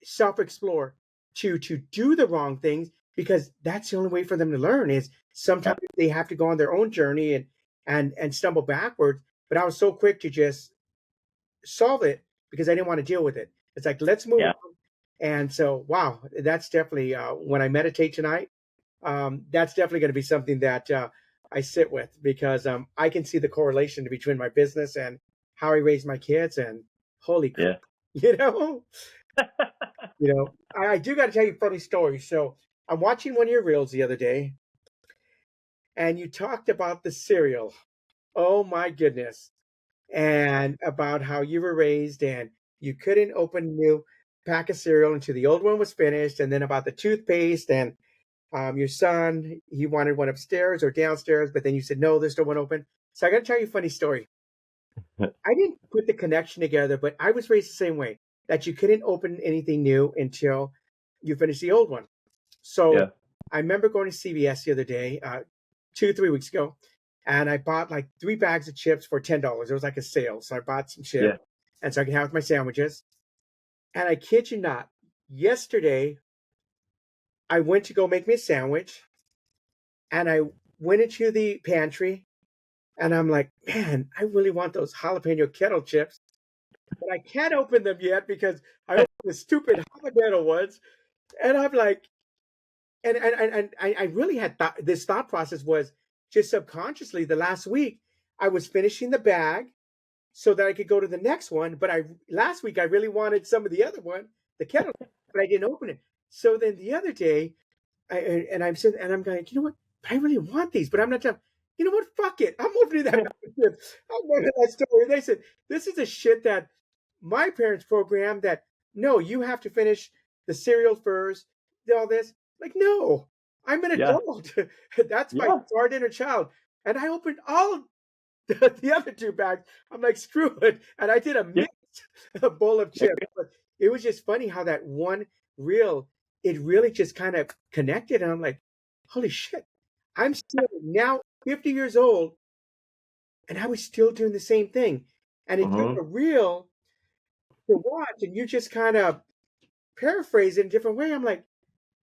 self-explore, to do the wrong things, because that's the only way for them to learn is sometimes Yep. they have to go on their own journey and stumble backwards. But I was so quick to just solve it because I didn't want to deal with it. It's like, let's move Yeah. on. And so, wow, that's definitely when I meditate tonight, that's definitely going to be something that I sit with because I can see the correlation between my business and how I raise my kids. And holy crap, Yeah. you know, I do got to tell you a funny story. So I'm watching one of your reels the other day, and you talked about the cereal. Oh my goodness. And about how you were raised and you couldn't open a new pack of cereal until the old one was finished, and then about the toothpaste and your son, he wanted one upstairs or downstairs, but then you said, no, there's still one open. So I got to tell you a funny story. I didn't put the connection together, but I was raised the same way that you couldn't open anything new until you finish the old one. So Yeah. I remember going to CVS the other day, 2, 3 weeks ago, and I bought like 3 bags of chips for $10. It was like a sale. So I bought some chips Yeah. and so I can have with my sandwiches. And I kid you not, yesterday I went to go make me a sandwich and I went into the pantry and I'm like, man, I really want those jalapeno kettle chips, but I can't open them yet because I opened the stupid habanero ones. And I'm like, and I really had this thought process was just subconsciously the last week I was finishing the bag so that I could go to the next one. But I last week I really wanted some of the other one, the kettle, but I didn't open it. So then the other day, I'm sitting and I'm going, you know what? I really want these, but I'm not done. You know what? Fuck it. I'm opening that bag of chips. I'm opening that story. And they said, this is a shit that my parents programmed that no, you have to finish the cereal first, all this. Like, no, I'm an Yeah. adult. That's my Yeah. smart inner child. And I opened all the other 2 bags. I'm like, screw it. And I did a Yeah. mixed bowl of chips. But it was just funny how that one reel, it really just kind of connected. And I'm like, holy shit. I'm still now 50 years old and I was still doing the same thing. And it took Mm-hmm. a reel to watch and you just kind of paraphrase it in a different way. I'm like,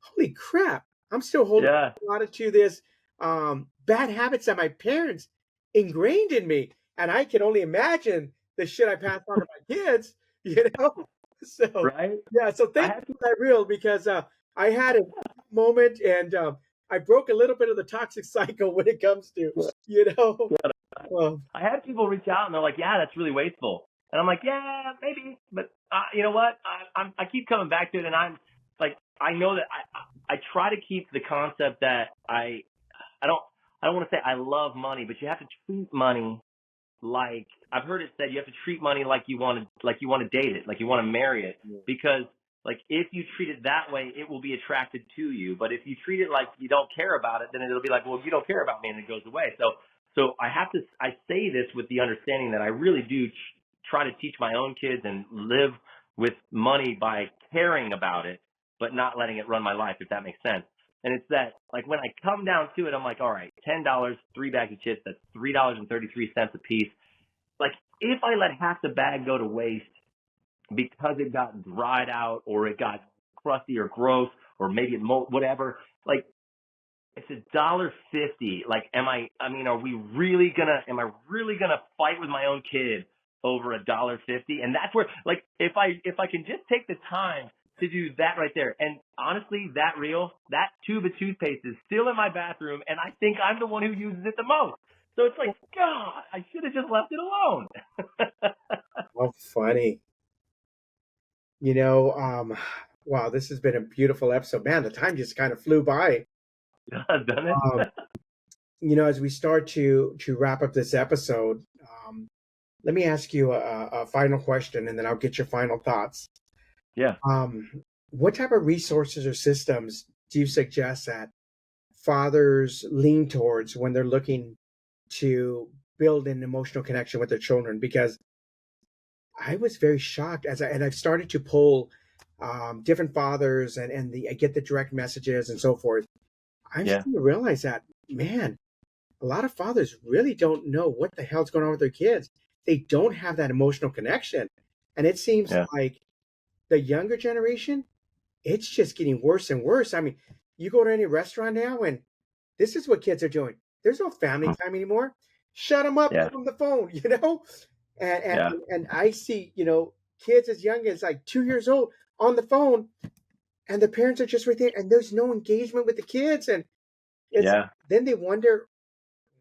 holy crap, I'm still holding Yeah. a lot to this bad habits that my parents ingrained in me. And I can only imagine the shit I passed on to my kids, you know? So, Right. yeah, so I thank had you for that reel because I had a moment and I broke a little bit of the toxic cycle when it comes to, you know, um, I had people reach out and they're like, "Yeah, that's really wasteful," and I'm like, "Yeah, maybe," but you know what? I keep coming back to it, and I'm like, I know that I try to keep the concept that I don't I don't want to say I love money, but you have to treat money like I've heard it said you have to treat money like you want to date it, like you want to marry it, because like if you treat it that way, it will be attracted to you. But if you treat it like you don't care about it, then it'll be like, well, you don't care about me, and it goes away. So I say this with the understanding that I really do try to teach my own kids and live with money by caring about it, but not letting it run my life, if that makes sense. And it's that, like, when I come down to it, I'm like, all right, $10, 3 bags of chips, that's $3.33 a piece. Like, if I let half the bag go to waste because it got dried out or it got crusty or gross or maybe it mold, whatever, like, it's $1.50. Like, am I really gonna fight with my own kid over $1.50? And that's where, like, if I can just take the time to do that right there. And honestly, that tube of toothpaste is still in my bathroom, and I think I'm the one who uses it the most. So it's like, God, I should have just left it alone. how funny. You know, wow, this has been a beautiful episode. Man, the time just kind of flew by. Done it. Um, as we start to wrap up this episode, let me ask you a final question, and then I'll get your final thoughts. Yeah. What type of resources or systems do you suggest that fathers lean towards when they're looking to build an emotional connection with their children? Because I was very shocked and I've started to poll different fathers I get the direct messages and so forth. I'm Yeah. starting to realize that, man, a lot of fathers really don't know what the hell's going on with their kids. They don't have that emotional connection. And it seems Yeah. like the younger generation, it's just getting worse and worse. I mean, you go to any restaurant now and this is what kids are doing. There's no family Mm. time anymore. Shut them up, Yeah. give them the phone, you know? And and Yeah. and I see, kids as young as like 2 years old on the phone, and the parents are just right there, and there's no engagement with the kids, and it's Yeah. then they wonder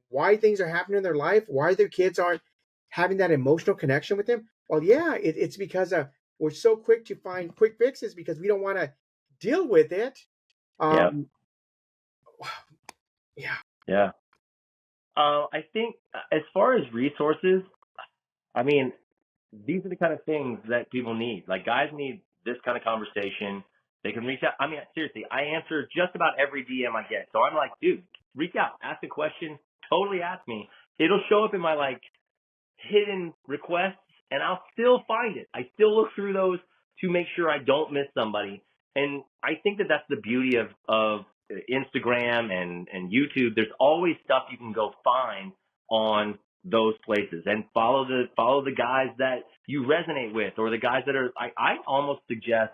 why things are happening in their life, why their kids aren't having that emotional connection with them. Well, yeah, it's because we're so quick to find quick fixes because we don't want to deal with it. Yeah. Um, yeah, Yeah. I think as far as resources, I mean, these are the kind of things that people need. Like guys need this kind of conversation. They can reach out. I mean, seriously, I answer just about every DM I get. So I'm like, dude, reach out, ask a question, totally ask me. It'll show up in my like hidden requests and I'll still find it. I still look through those to make sure I don't miss somebody. And I think that that's the beauty of Instagram and YouTube. There's always stuff you can go find on those places and follow the guys that you resonate with or the guys that are, I almost suggest,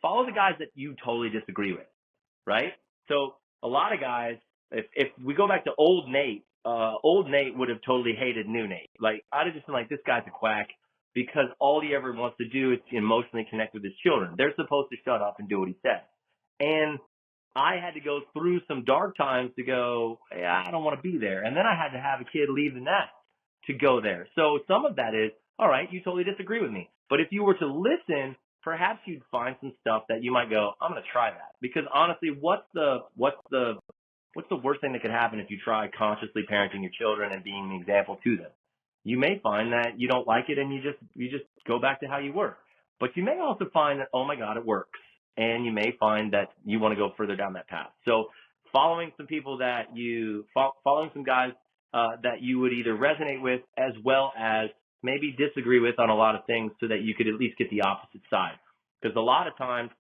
follow the guys that you totally disagree with, right? So a lot of guys, if we go back to old Nate would have totally hated new Nate. Like I'd have just been like, this guy's a quack because all he ever wants to do is emotionally connect with his children. They're supposed to shut up and do what he says. And I had to go through some dark times to go, yeah, I don't want to be there. And then I had to have a kid leave the nest to go there. So some of that is, all right, you totally disagree with me. But if you were to listen, perhaps you'd find some stuff that you might go, I'm going to try that. Because honestly, what's the worst thing that could happen if you try consciously parenting your children and being an example to them? You may find that you don't like it and you just go back to how you were. But you may also find that, oh my God, it works. And you may find that you want to go further down that path. So following some people following some guys that you would either resonate with as well as maybe disagree with on a lot of things so that you could at least get the opposite side. Because a lot of times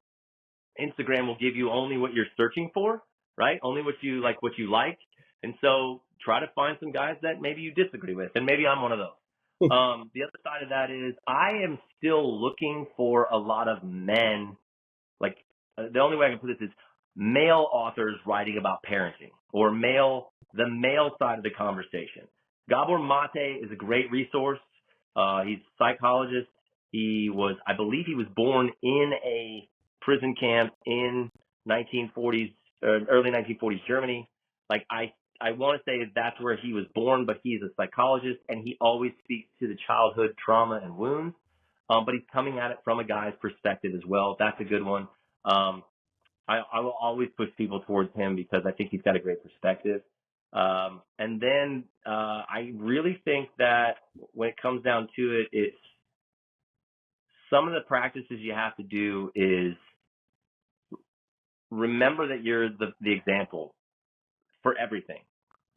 Instagram will give you only what you're searching for, right? Only what you like. And so try to find some guys that maybe you disagree with. And maybe I'm one of those. The other side of that is I am still looking for a lot of men. Like the only way I can put this is male authors writing about parenting or the male side of the conversation. Gabor Mate is a great resource. He's a psychologist. I believe he was born in a prison camp in 1940s, early 1940s Germany. Like I want to say that's where he was born, but he's a psychologist and he always speaks to the childhood trauma and wounds. But he's coming at it from a guy's perspective as well. That's a good one. I will always push people towards him because I think he's got a great perspective. And then I really think that when it comes down to it, it's some of the practices you have to do is remember that you're the example for everything.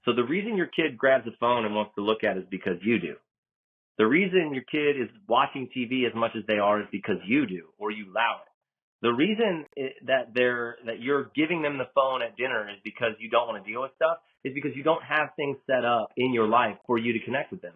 So the reason your kid grabs a phone and wants to look at it is because you do. The reason your kid is watching TV as much as they are is because you do, or you allow it. The reason that you're giving them the phone at dinner is because you don't want to deal with stuff, is because you don't have things set up in your life for you to connect with them.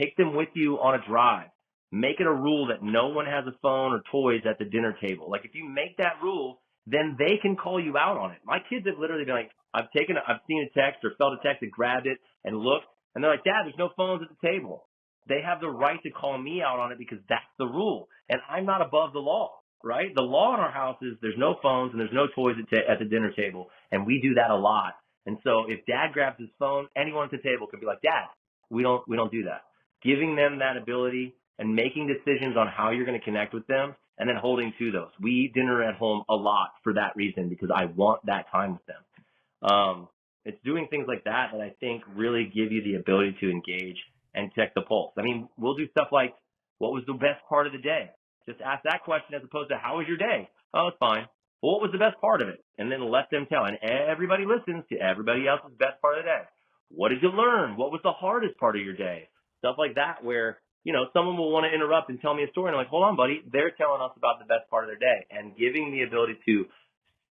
Take them with you on a drive. Make it a rule that no one has a phone or toys at the dinner table. Like if you make that rule, then they can call you out on it. My kids have literally been like, I've seen a text or felt a text and grabbed it and looked, and they're like, Dad, there's no phones at the table. They have the right to call me out on it because that's the rule. And I'm not above the law, right? The law in our house is there's no phones and there's no toys at the dinner table. And we do that a lot. And so if Dad grabs his phone, anyone at the table can be like, Dad, we don't do that. Giving them that ability and making decisions on how you're going to connect with them and then holding to those. We eat dinner at home a lot for that reason because I want that time with them. It's doing things like that that I think really give you the ability to engage and check the pulse. I mean, we'll do stuff like, what was the best part of the day? Just ask that question as opposed to, how was your day? Oh, it's fine. Well, what was the best part of it? And then let them tell. And everybody listens to everybody else's best part of the day. What did you learn? What was the hardest part of your day? Stuff like that where, someone will want to interrupt and tell me a story. And I'm like, hold on, buddy. They're telling us about the best part of their day. And giving the ability to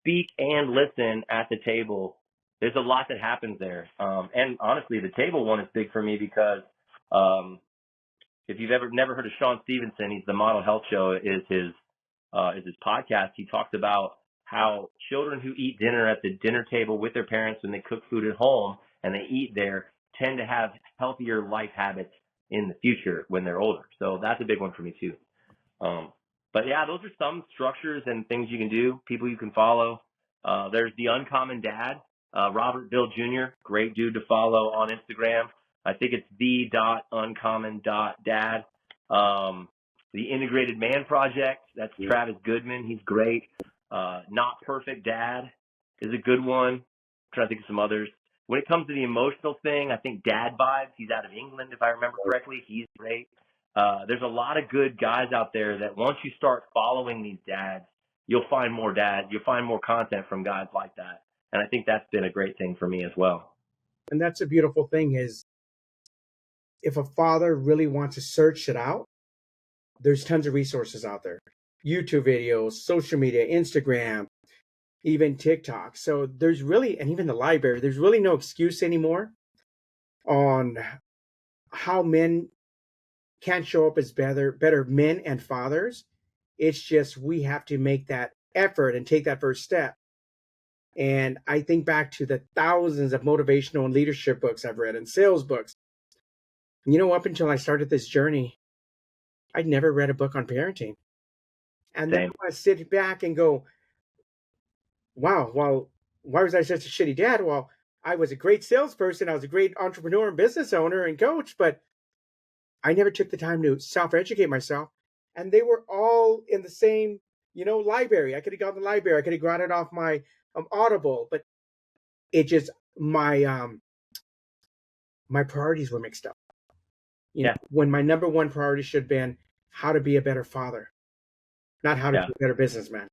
speak and listen at the table, there's a lot that happens there. And honestly, the table one is big for me because if you've never heard of Sean Stevenson, he's the Model Health Show is his podcast. He talks about how children who eat dinner at the dinner table with their parents when they cook food at home and they eat there tend to have healthier life habits in the future when they're older. So that's a big one for me too. But yeah, those are some structures and things you can do, people you can follow. There's the Uncommon Dad, Robert Bill Jr., great dude to follow on Instagram. I think it's the.uncommon.dad. The Integrated Man Project, that's Travis Goodman. He's great. Not Perfect Dad is a good one. I'm trying to think of some others. When it comes to the emotional thing, I think Dad Vibes, he's out of England, if I remember correctly. He's great. There's a lot of good guys out there that once you start following these dads, you'll find more dads. You'll find more content from guys like that. And I think that's been a great thing for me as well. And that's a beautiful thing is if a father really wants to search it out, there's tons of resources out there. YouTube videos, social media, Instagram, even TikTok. So there's really, and even the library, there's really no excuse anymore on how men can't show up as better men and fathers. It's just we have to make that effort and take that first step. And I think back to the thousands of motivational and leadership books I've read and sales books. Up until I started this journey, I'd never read a book on parenting. And then I sit back and go, wow, well, why was I such a shitty dad? Well, I was a great salesperson. I was a great entrepreneur and business owner and coach, but I never took the time to self-educate myself. And they were all in the same, library. I could have gone to the library. I could have got it off my Audible, but it just, my priorities were mixed up. When my number one priority should have been how to be a better father, not how to be a better businessman.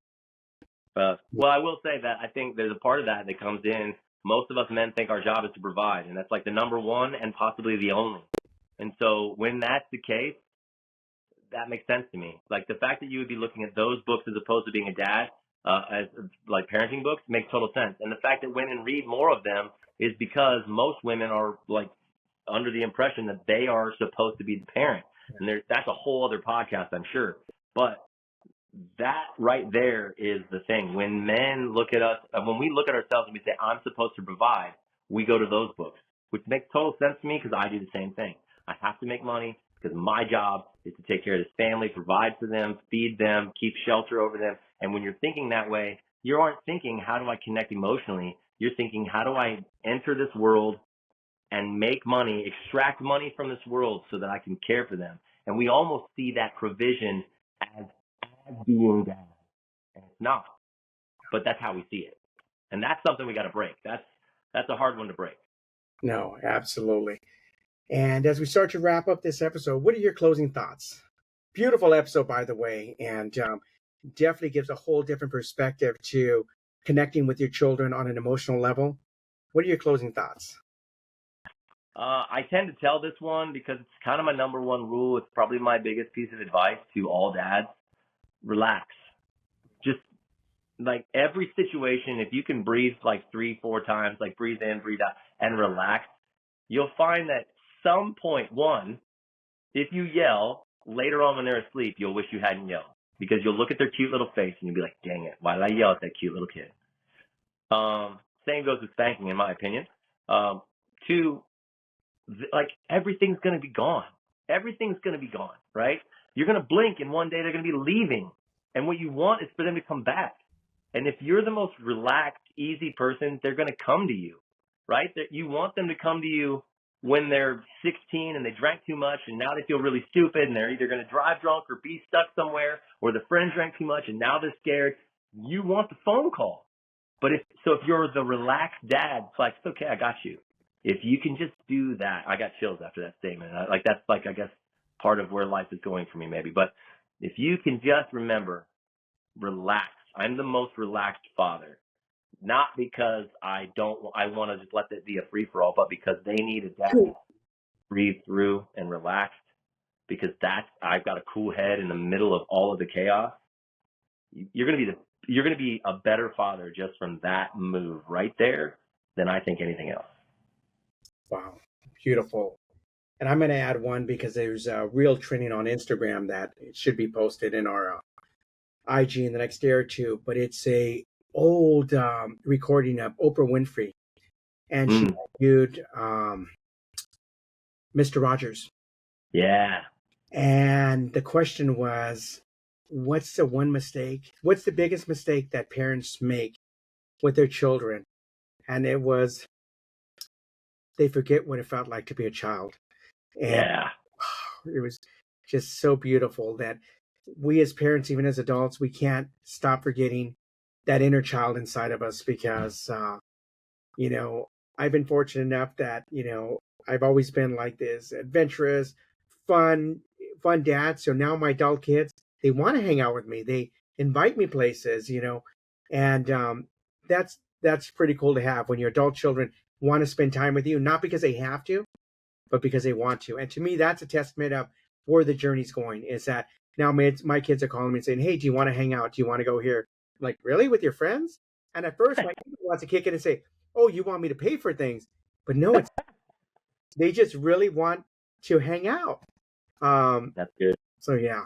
Well, I will say that I think there's a part of that comes in. Most of us men think our job is to provide, and that's like the number one and possibly the only. And so when that's the case, that makes sense to me. Like the fact that you would be looking at those books as opposed to being a dad, as like parenting books, makes total sense. And the fact that women read more of them is because most women are like under the impression that they are supposed to be the parent. And that's a whole other podcast, I'm sure. But that right there is the thing. When men look at us, when we look at ourselves and we say, I'm supposed to provide, we go to those books, which makes total sense to me because I do the same thing. I have to make money because my job is to take care of this family, provide for them, feed them, keep shelter over them. And when you're thinking that way, you aren't thinking, how do I connect emotionally? You're thinking, how do I enter this world and make money, extract money from this world so that I can care for them? And we almost see that provision as being dad, and it's not. But that's how we see it. And that's something we got to break. That's a hard one to break. No, absolutely. And as we start to wrap up this episode, what are your closing thoughts? Beautiful episode, by the way, and definitely gives a whole different perspective to connecting with your children on an emotional level. What are your closing thoughts? I tend to tell this one because it's kind of my number one rule. It's probably my biggest piece of advice to all dads. Relax. Just like every situation, if you can breathe like 3-4 times, like breathe in, breathe out, and relax, you'll find that some point, one, if you yell, later on when they're asleep, you'll wish you hadn't yelled because you'll look at their cute little face and you'll be like, dang it, why did I yell at that cute little kid? Same goes with spanking, in my opinion. Two, like everything's going to be gone. Everything's going to be gone, right? You're going to blink and one day they're going to be leaving. And what you want is for them to come back. And if you're the most relaxed, easy person, they're going to come to you, right? That you want them to come to you when they're 16 and they drank too much and now they feel really stupid and they're either going to drive drunk or be stuck somewhere, or the friend drank too much and now they're scared. You want the phone call. But if you're the relaxed dad, it's like, it's okay, I got you. If you can just do that, I got chills after that statement. That's like, I guess, part of where life is going for me maybe. But if you can just remember, relax. I'm the most relaxed father. Not because I want to just let it be a free for all, but because they need a dad to breathe through and relaxed. Because I've got a cool head in the middle of all of the chaos. You're gonna be a better father just from that move right there than I think anything else. Wow, beautiful. And I'm going to add one because there's a reel trending on Instagram that it should be posted in our IG in the next day or two. But it's a old recording of Oprah Winfrey, and she interviewed Mr. Rogers. Yeah. And the question was, what's the one mistake? What's the biggest mistake that parents make with their children? And it was, they forget what it felt like to be a child. And Yeah. it was just so beautiful that we as parents, even as adults, we can't stop forgetting that inner child inside of us because, I've been fortunate enough that, I've always been like this adventurous, fun dad. So now my adult kids, they want to hang out with me. They invite me places, and that's pretty cool to have when your adult children want to spend time with you, not because they have to, but because they want to. And to me, that's a testament of where the journey's going. Is that now my kids are calling me and saying, "Hey, do you want to hang out? Do you want to go here?" I'm like, really, with your friends? And at first, my kid wants to kick in and say, "Oh, you want me to pay for things?" But no, they just really want to hang out. That's good. So yeah.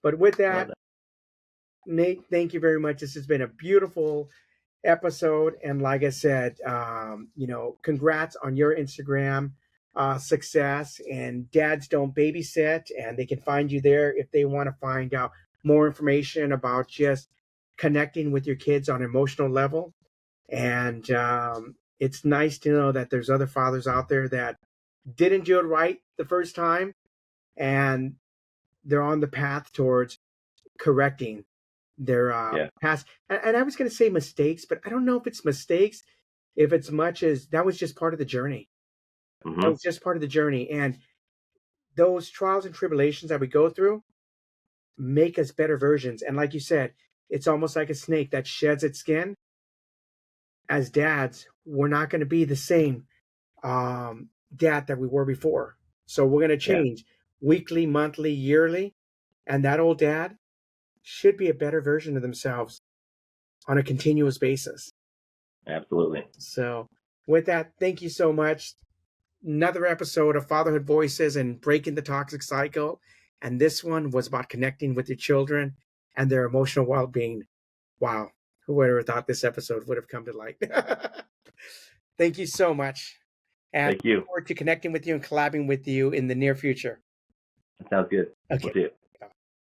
But with that, Nate, thank you very much. This has been a beautiful episode, and like I said, congrats on your Instagram success. And dads don't babysit, and they can find you there if they want to find out more information about just connecting with your kids on an emotional level. And it's nice to know that there's other fathers out there that didn't do it right the first time, and they're on the path towards correcting their past. And I was going to say mistakes, but I don't know if it's mistakes, if it's much as that was just part of the journey. Mm-hmm. That was just part of the journey. And those trials and tribulations that we go through make us better versions. And like you said, it's almost like a snake that sheds its skin. As dads, we're not going to be the same dad that we were before. So we're going to change weekly, monthly, yearly. And that old dad should be a better version of themselves on a continuous basis. Absolutely. So with that, thank you so much. Another episode of Fatherhood Voices and Breaking the Toxic Cycle. And this one was about connecting with your children and their emotional well-being. Wow. Who would have ever thought this episode would have come to light? Thank you so much. And thank you. I look forward to connecting with you and collabing with you in the near future. That sounds good. Okay. We'll see you.